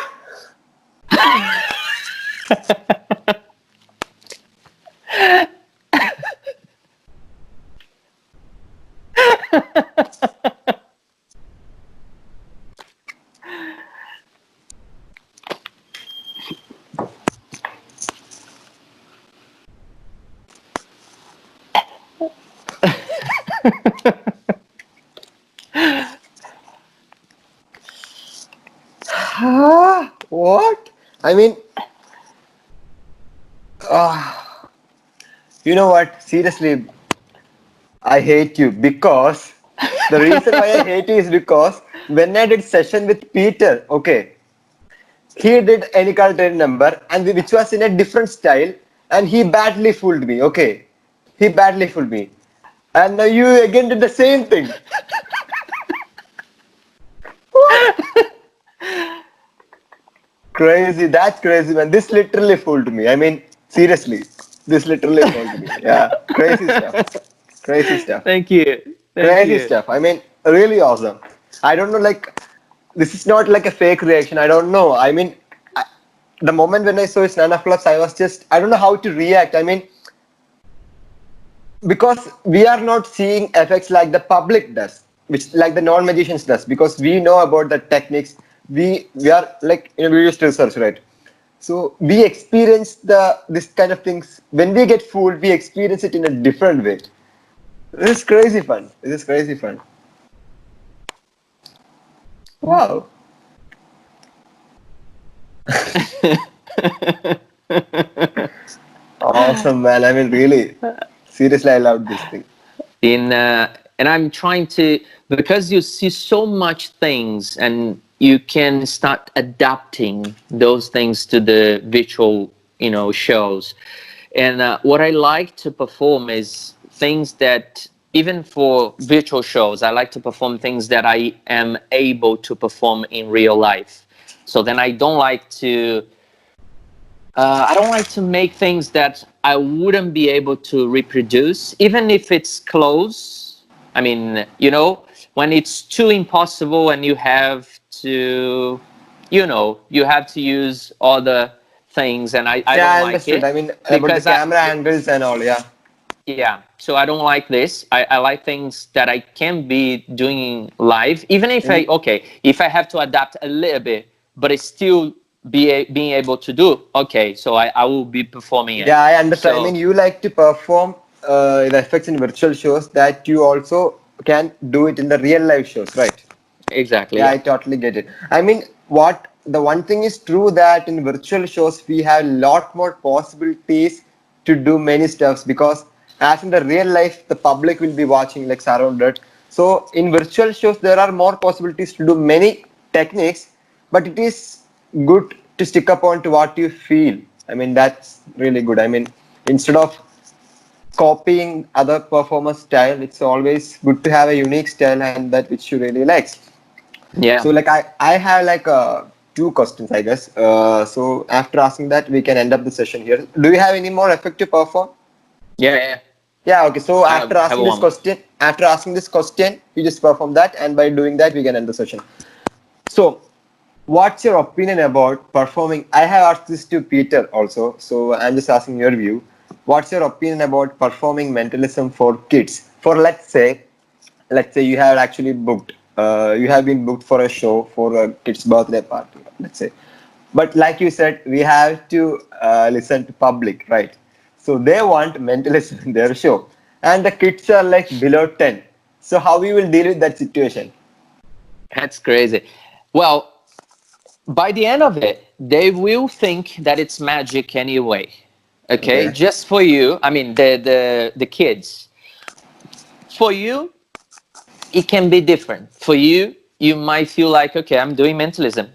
What? I mean, you know what? Seriously, I hate you because the reason why I hate you is because when I did session with Peter, okay, he did any card trade number and which was in a different style, and he badly fooled me. Okay, he badly fooled me, and now you again did the same thing. Crazy, that's crazy, man. This literally fooled me. I mean, seriously, this literally fooled me. Yeah, crazy stuff. Crazy stuff. Thank you. Crazy stuff. I mean, really awesome. I don't know, like, this is not like a fake reaction. I don't know. I mean, the moment when I saw his Nine of Clubs, I was just, I don't know how to react. I mean, because we are not seeing effects like the public does, which like the non-magicians does, because we know about the techniques. We are like, we used to research, right? So we experience this kind of things. When we get fooled, we experience it in a different way. This is crazy fun. This is crazy fun. Wow. Awesome, man. I mean, really, seriously, I loved this thing. And I'm trying to, because you see so much things and you can start adapting those things to the virtual, shows. And what I like to perform is things that, even for virtual shows, I like to perform things that I am able to perform in real life. So then I don't like to make things that I wouldn't be able to reproduce, even if it's close. I mean, when it's too impossible and you have to, you have to use other things, and I don't like understood. it. I mean, about the camera angles and all, yeah. Yeah, so I don't like this. I like things that I can be doing live, even if if I have to adapt a little bit, but it's still being able to do. Okay, so I will be performing it. Yeah, I understand. So, I mean, you like to perform the effects in virtual shows that you also can do it in the real life shows, right? exactly. Yeah, I totally get it. I mean, the one thing is true that in virtual shows we have a lot more possibilities to do many stuffs, because as in the real life, the public will be watching like surrounded. So in virtual shows, there are more possibilities to do many techniques, but it is good to stick upon to what you feel. I mean, that's really good. I mean, instead of copying other performers' style, it's always good to have a unique style and that which you really like. Yeah. So like I have like two questions, I guess. So after asking that, we can end up the session here. Do you have any more effective perform? Yeah, yeah. Yeah, okay. So Have one. after asking this question, you just perform that, and by doing that, we can end the session. So, what's your opinion about performing? I have asked this to Peter also, so I'm just asking your view. What's your opinion about performing mentalism for kids? For let's say you have actually booked, you have been booked for a show for a kid's birthday party, let's say. But like you said, we have to listen to public, right? So they want mentalism in their show, and the kids are like below 10. So how we will deal with that situation? That's crazy. Well, by the end of it, they will think that it's magic anyway. Okay, Okay. just for you. I mean, the kids. For you, it can be different. For you, you might feel like, okay, I'm doing mentalism.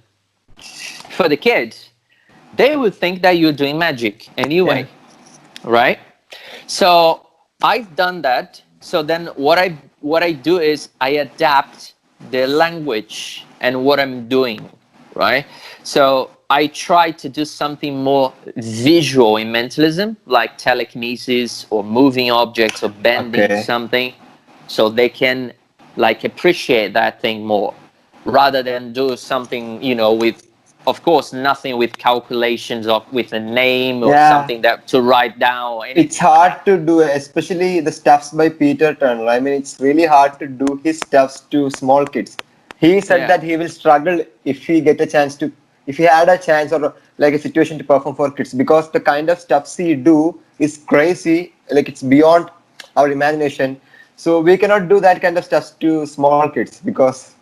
For the kids, they would think that you're doing magic Yeah. anyway, right? So I've done that. So then what I do is I adapt the language and what I'm doing, right? So I try to do something more visual in mentalism, like telekinesis or moving objects or bending Okay. something, so they can like appreciate that thing more, rather than do something, with, of course, nothing with calculations of with a name or Yeah. something that to write down or It's anything like hard that. to do, especially the stuffs by Peter Turner. I mean, it's really hard to do his stuffs to small kids. He said Yeah. that he will struggle if he get a chance to, if he had a chance or like a situation to perform for kids, because the kind of stuffs he do is crazy, like it's beyond our imagination. So we cannot do that kind of stuff to small kids because,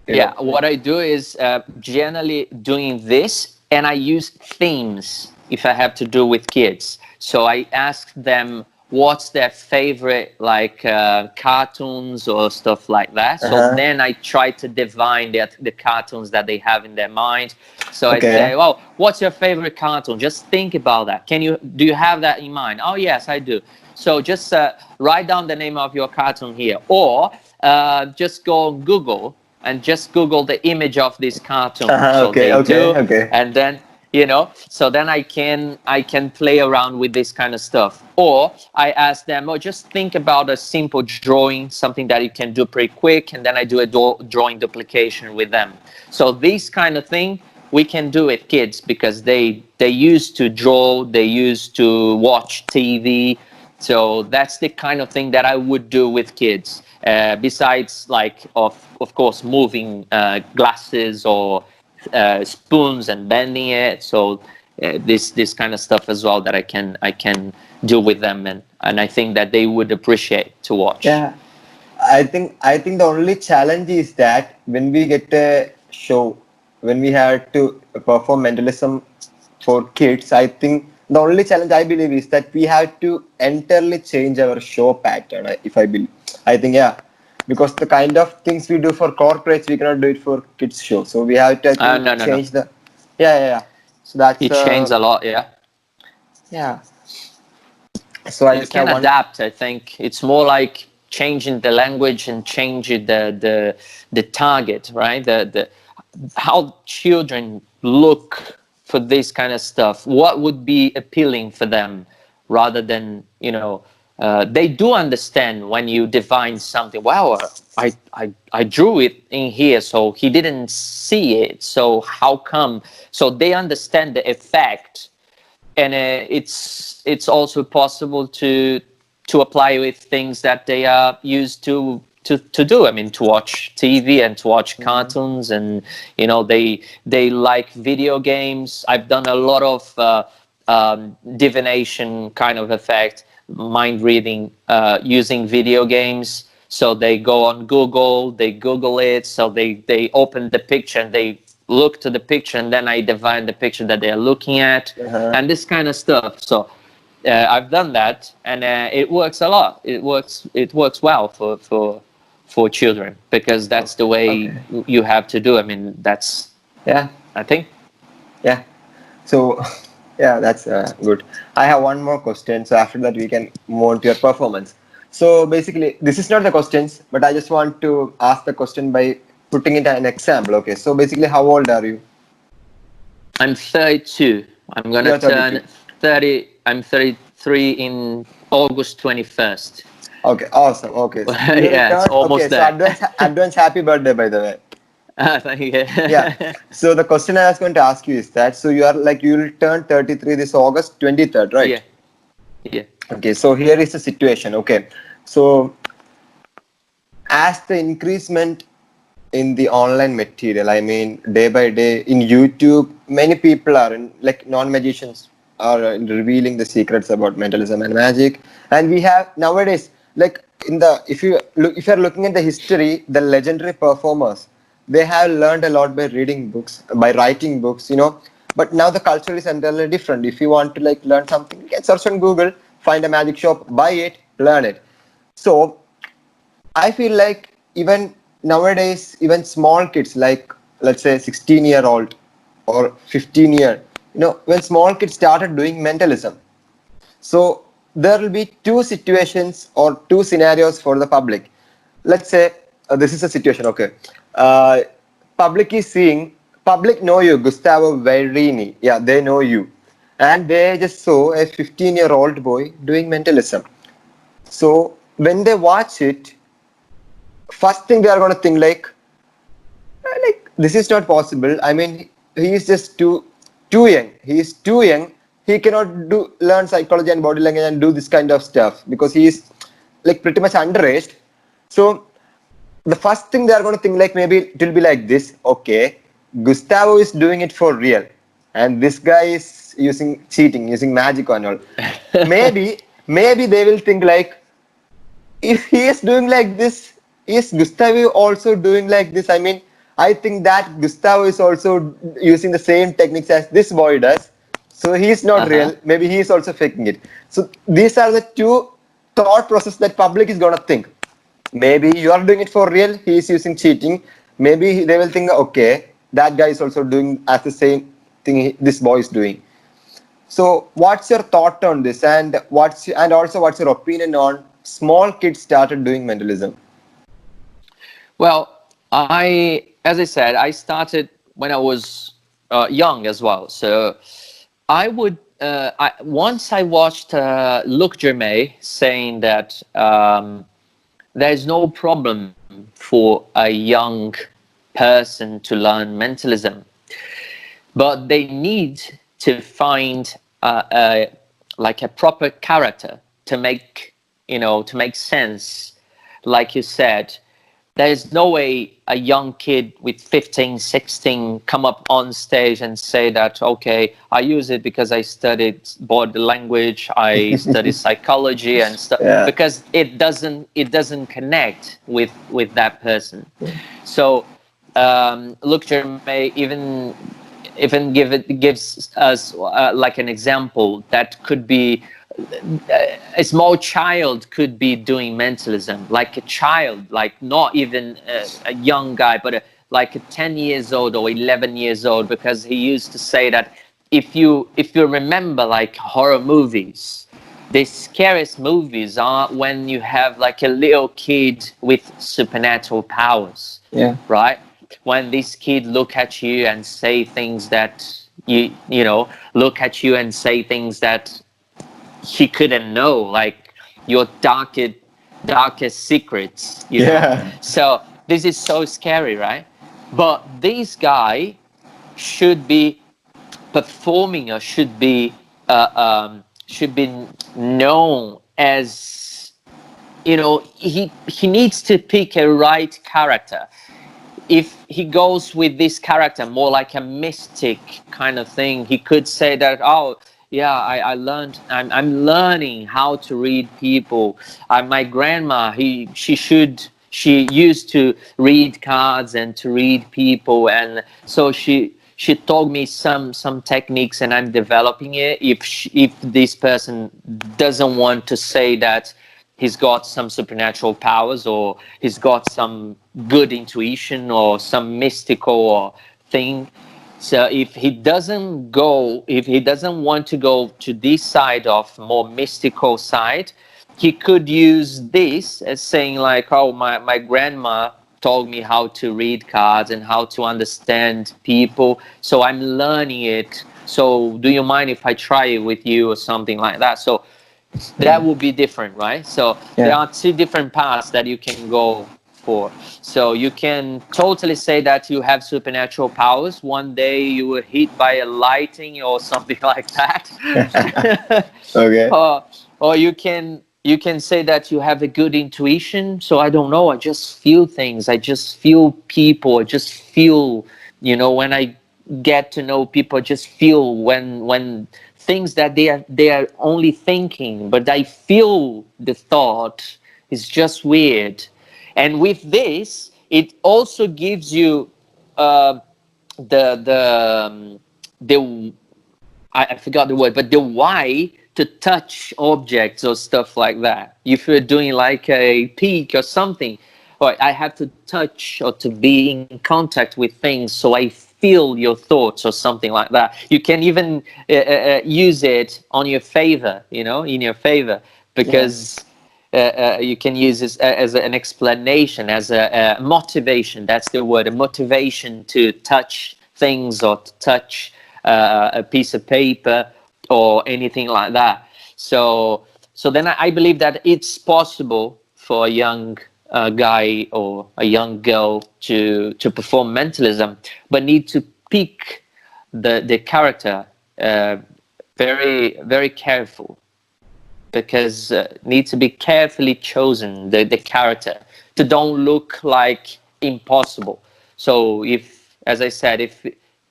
you know. Yeah, what I do is generally doing this, and I use themes if I have to do with kids. So I ask them what's their favorite, like cartoons or stuff like that. So Uh-huh. then I try to divine the cartoons that they have in their mind. So I Okay. say, well, what's your favorite cartoon? Just think about that. Do you have that in mind? Oh, yes, I do. So just write down the name of your cartoon here, or just go on Google and just Google the image of this cartoon. Uh-huh. So Okay. they Okay. do, Okay. and then so then I can play around with this kind of stuff. Or I ask them, oh, just think about a simple drawing, something that you can do pretty quick, and then I do a drawing duplication with them. So this kind of thing we can do with kids, because they used to draw, they used to watch TV. So that's the kind of thing that I would do with kids. Besides, like, of course, moving glasses or spoons and bending it. So this kind of stuff as well that I can do with them, and I think that they would appreciate to watch. Yeah. I think the only challenge is that when we get a show, when we have to perform mentalism for kids, I think the only challenge I believe is that we have to entirely change our show pattern. If I believe, I think yeah, because the kind of things we do for corporates, we cannot do it for kids show. So we have to, I think, No, no, no. change the yeah. So that's It changed a lot, yeah. yeah. So I You just have can one. adapt. I think it's more like changing the language and changing the target, right? The how children look for this kind of stuff. What would be appealing for them, rather than they do understand when you define something. Wow, I drew it in here, so he didn't see it. So how come? So they understand the effect, and it's also possible to apply with things that they are used to do. I mean, to watch TV and to watch Mhm. cartoons, and they like video games. I've done a lot of divination kind of effect, mind reading, using video games. So they go on Google, they Google it, so they open the picture and they look to the picture, and then I divine the picture that they're looking at, Uh-huh. and this kind of stuff. So I've done that, and it works a lot. It works well for children, because that's the way Okay. you have to do. I mean, that's, Yeah. I think. Yeah. So, yeah, that's good. I have one more question. So after that, we can move on to your performance. So basically, this is not the questions, but I just want to ask the question by putting it an example. Okay. So basically, how old are you? I'm 32. I'm gonna You're 32. turn 30. I'm 33 in August 21st. Okay. Awesome. Okay. So you will Yeah, it's turn. Okay. almost So there. advance happy birthday, by the way. Thank you. Yeah. So the question I was going to ask you is that so you are like you will turn 33 this August 23rd, right? Yeah, yeah. Okay. So here is the situation. Okay. So as the increasement in the online material, I mean, day by day in YouTube, many people are in, like non-magicians are revealing the secrets about mentalism and magic. And we have nowadays, like in the if you're looking at the history, the legendary performers, they have learned a lot by reading books, by writing books, you know. But now the culture is entirely different. If you want to like learn something, you can search on Google, find a magic shop, buy it, learn it. So I feel like even nowadays, even small kids, like let's say 16-year-old or 15-year, you know, when small kids started doing mentalism, so there will be two situations or two scenarios for the public. Let's say this is a situation. Okay, uh, public is seeing, public know you, Gustavo Vierini. Yeah, they know you, and they just saw a 15-year-old boy doing mentalism. So when they watch it, first thing they are going to think like this is not possible. I mean, he is just too young. He is too young. He cannot do learn psychology and body language and do this kind of stuff because he is like pretty much underaged. So the first thing they are going to think like maybe it will be like this. Okay, Gustavo is doing it for real, and this guy is using cheating, using magic and all. Maybe they will think like if he is doing like this, is Gustavo also doing like this? I mean, I think that Gustavo is also using the same techniques as this boy does. So he is not Uh-huh. real. Maybe he is also faking it. So these are the two thought process that public is gonna think. Maybe you are doing it for real. He is using cheating. Maybe they will think, okay, that guy is also doing as the same thing this boy is doing. So, what's your thought on this, and also what's your opinion on small kids started doing mentalism? Well, as I said, I started when I was young as well. So once I watched Luc Germain saying that there's no problem for a young person to learn mentalism, but they need to find like a proper character to make, to make sense. Like you said, there's no way a young kid with 15, 16 come up on stage and say that, okay, I use it because I studied body language, I studied psychology and stuff, Yeah. because it doesn't connect with that person. So Luc Germain even gives us like an example that could be a small child could be doing mentalism, like a child, like not even a young guy, but like a 10 years old or 11 years old, because he used to say that if you remember like horror movies, the scariest movies are when you have like a little kid with supernatural powers, Yeah. right? When this kid look at you and say things that look at you and say things that he couldn't know, like your darkest secrets, Yeah. so this is so scary, right? But this guy should be performing, or should be known as, he needs to pick a right character. If he goes with this character more like a mystic kind of thing, he could say that, oh yeah, I learned, I'm learning how to read people. My grandma, she used to read cards and to read people, and so she told me some techniques and I'm developing it. If this person doesn't want to say that he's got some supernatural powers or he's got some good intuition or some mystical or thing, so if he doesn't want to go to this side of more mystical side, he could use this as saying like, oh, my grandma told me how to read cards and how to understand people, so I'm learning it. So do you mind if I try it with you or something like that? So that would be different, right? So there are two different paths that you can go for. So you can totally say that you have supernatural powers. One day you were hit by a lightning or something like that. Okay. Or you can say that you have a good intuition. So I don't know, I just feel things. I just feel people. I just feel, when I get to know people, I just feel when things that they are only thinking, but I feel the thought. Is just weird. And with this, it also gives you the I forgot the word, but the why to touch objects or stuff like that. If you're doing like a peak or something, or I have to touch or to be in contact with things, so I feel your thoughts or something like that. You can even use it on your favor, in your favor, because you can use it as an explanation, as a motivation. That's the word, a motivation to touch things or to touch a piece of paper or anything like that. So then I believe that it's possible for a young guy or a young girl to perform mentalism, but need to pick the character very, very careful, because need to be carefully chosen, the character, to don't look like impossible. So if, as I said, if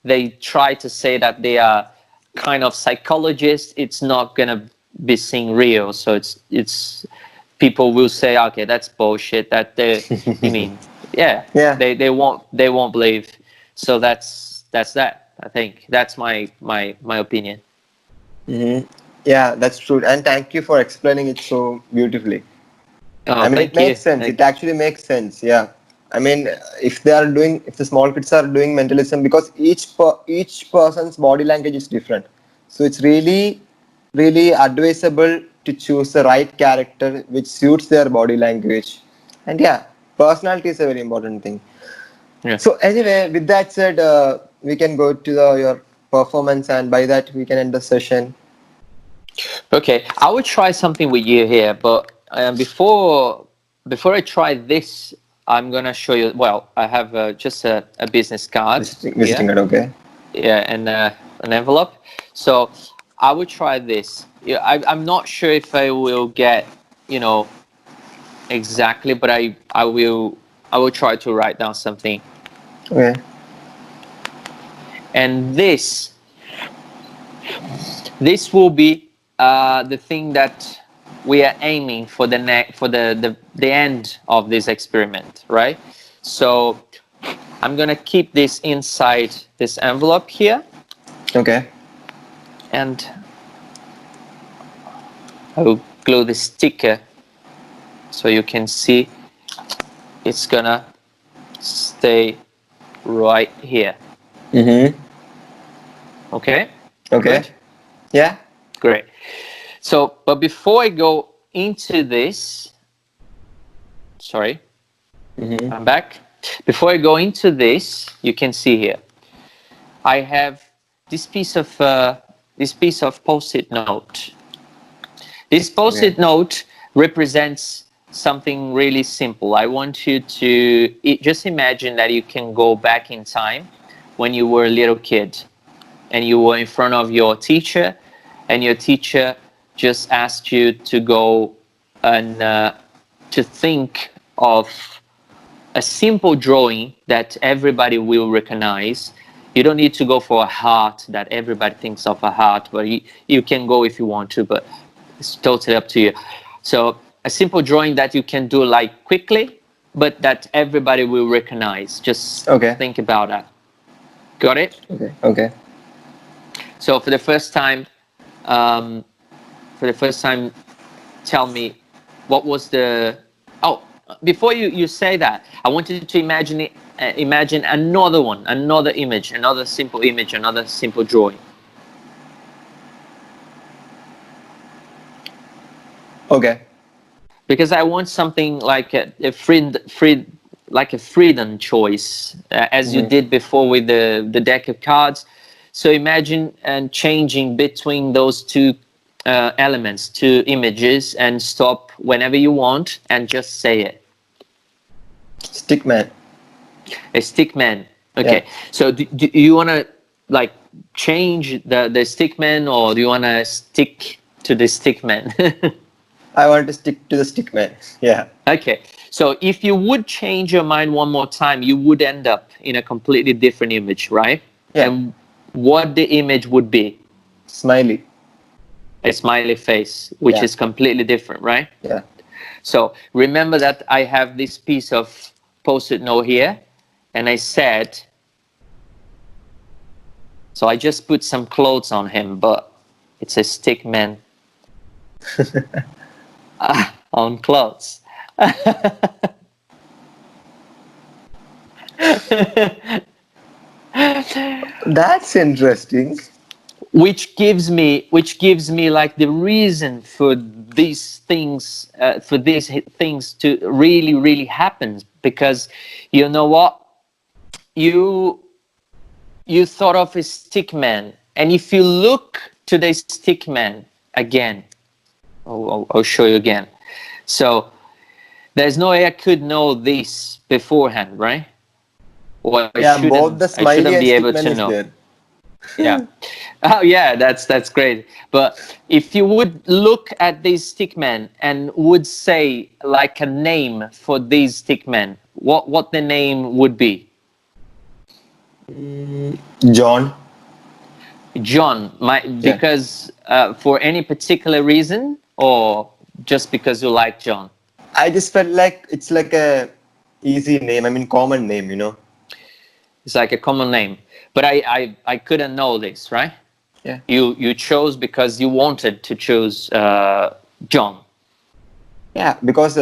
they try to say that they are kind of psychologists, it's not gonna be seen real. So it's people will say, okay, that's bullshit. That they, you mean, they won't believe. So that's that. I think that's my opinion. Mm-hmm. Yeah, that's true. And thank you for explaining it so beautifully. Oh, I mean, it thank you. makes sense. It actually makes sense. Yeah. I mean, if the small kids are doing mentalism, because each person's body language is different, so it's really, really advisable to choose the right character which suits their body language. And yeah, personality is a very important thing. Yeah. So anyway, with that said, we can go to your performance, and by that we can end the session. Okay, I will try something with you here, but before I try this, I'm gonna show you. Well, I have just a business card Visiting it, okay. Yeah, and an envelope. So I will try this. Yeah, I'm not sure if I will get exactly, but I will try to write down something. Okay. And this will be the thing that we are aiming for the end of this experiment, right? So I'm gonna keep this inside this envelope here, Okay. and I will glue the sticker so you can see it's gonna stay right here. Mm-hmm. Okay? Okay. Good? Yeah. Great. So, but before I go into this, sorry, Mm-hmm. I'm back. Before I go into this, you can see here, I have this piece of post-it note. This post-it note represents something really simple. I want you to just imagine that you can go back in time when you were a little kid and you were in front of your teacher, and your teacher just asked you to go and to think of a simple drawing that everybody will recognize. You don't need to go for a heart that everybody thinks of a heart, but you can go if you want to, but it's totally up to you. So a simple drawing that you can do like quickly, but that everybody will recognize. Just Okay. think about that. Got it? Okay. Okay. So for the first time, tell me what was the. Oh, before you say that, I want you to imagine another one, another image, another simple image, another simple drawing. Okay. Because I want something like a freedom choice, as you did before with the deck of cards. So imagine and changing between those two elements, two images, and stop whenever you want and just say it. Stickman. A stick man. Okay. Yeah. So do you want to like change the stick man, or do you want to stick to the stick man? I want to stick to the stickman. Yeah. Okay, so if you would change your mind one more time, you would end up in a completely different image, right? Yeah. And what the image would be? Smiley. A smiley face, which Yeah. is completely different, right? Yeah. So remember that I have this piece of post-it note here, and I said, so I just put some clothes on him, but it's a stick man on clothes. That's interesting. Which gives me like the reason for these things to really happen, because you know what, you thought of a stick man, and if you look to the stick man again, I'll show you again. So there's no way I could know this beforehand, right? Or Yeah, both the I smiley shouldn't and be able stickman to is know. there. Yeah. Oh yeah, that's great. But if you would look at these stickmen and would say like a name for these stickmen, what the name would be? John. John. Yeah. Because for any particular reason, or just because you like John? I just felt like it's like a easy name. I mean, common name, you know. It's like a common name. But I couldn't know this, right? Yeah. You chose because you wanted to choose John. Yeah, because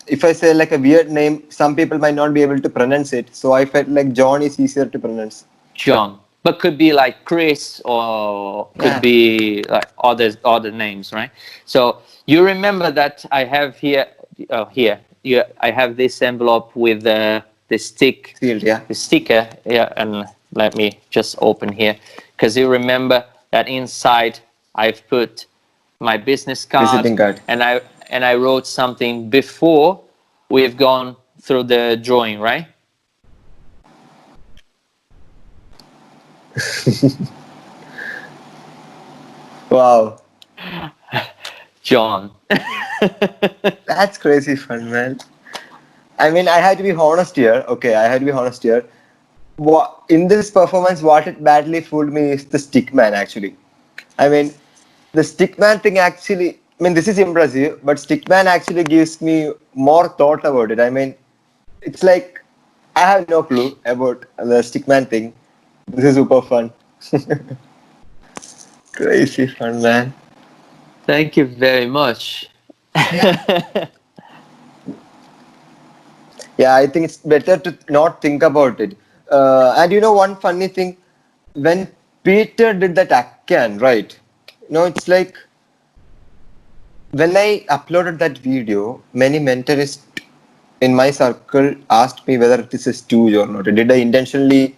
if I say like a weird name, some people might not be able to pronounce it. So I felt like John is easier to pronounce. John, but could be like Chris, or could Yeah. be like other names, right? So you remember that I have here, I have this envelope with the Sealed, yeah. the sticker, yeah, and let me just open here, because you remember that inside I've put my business card, Visiting card. and I wrote something before we've gone through the drawing, right? Wow. John. That's crazy fun, man. I mean, I had to be honest here. Okay, I had to be honest here. In this performance, what it badly fooled me is the stickman, actually. I mean, the stickman thing actually, I mean, this is impressive, but stickman actually gives me more thought about it. I mean, it's like I have no clue about the stickman thing. This is super fun. Crazy fun, man. Thank you very much. Yeah, I think it's better to not think about it. And you know, one funny thing, when Peter did that Akan, right? You know, it's like when I uploaded that video, many mentalists in my circle asked me whether it is a stooge or not. Did I intentionally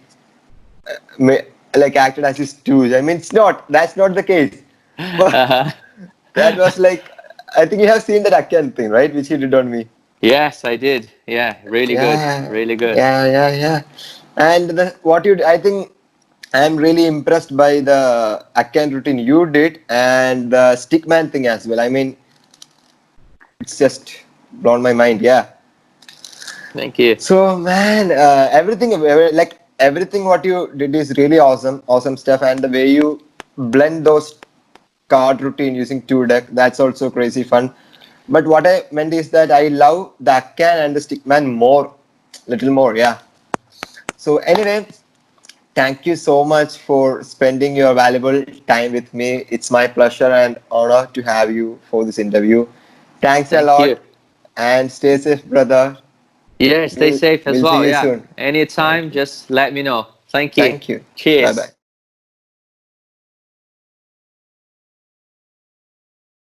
like acted as a stooge? I mean, it's not. That's not the case. But Uh-huh. that was like, I think you have seen that Akan thing, right? Which he did on me. Yes, I did. Yeah, really good. Yeah, Really good. yeah. And I think I'm really impressed by the Akan routine you did and the stickman thing as well. I mean, it's just blown my mind. Yeah. Thank you. So man, everything what you did is really awesome stuff, and the way you blend those card routine using two deck, that's also crazy fun. But what I meant is that I love the Akan and the stickman little more, yeah. So anyway, thank you so much for spending your valuable time with me. It's my pleasure and honor to have you for this interview. Thanks a Thank you. lot and stay safe, brother. Yeah, stay safe as We'll see well. you Yeah. soon. Thank Anytime, you. just let me know. Thank you. Thank you. Bye Cheers. bye.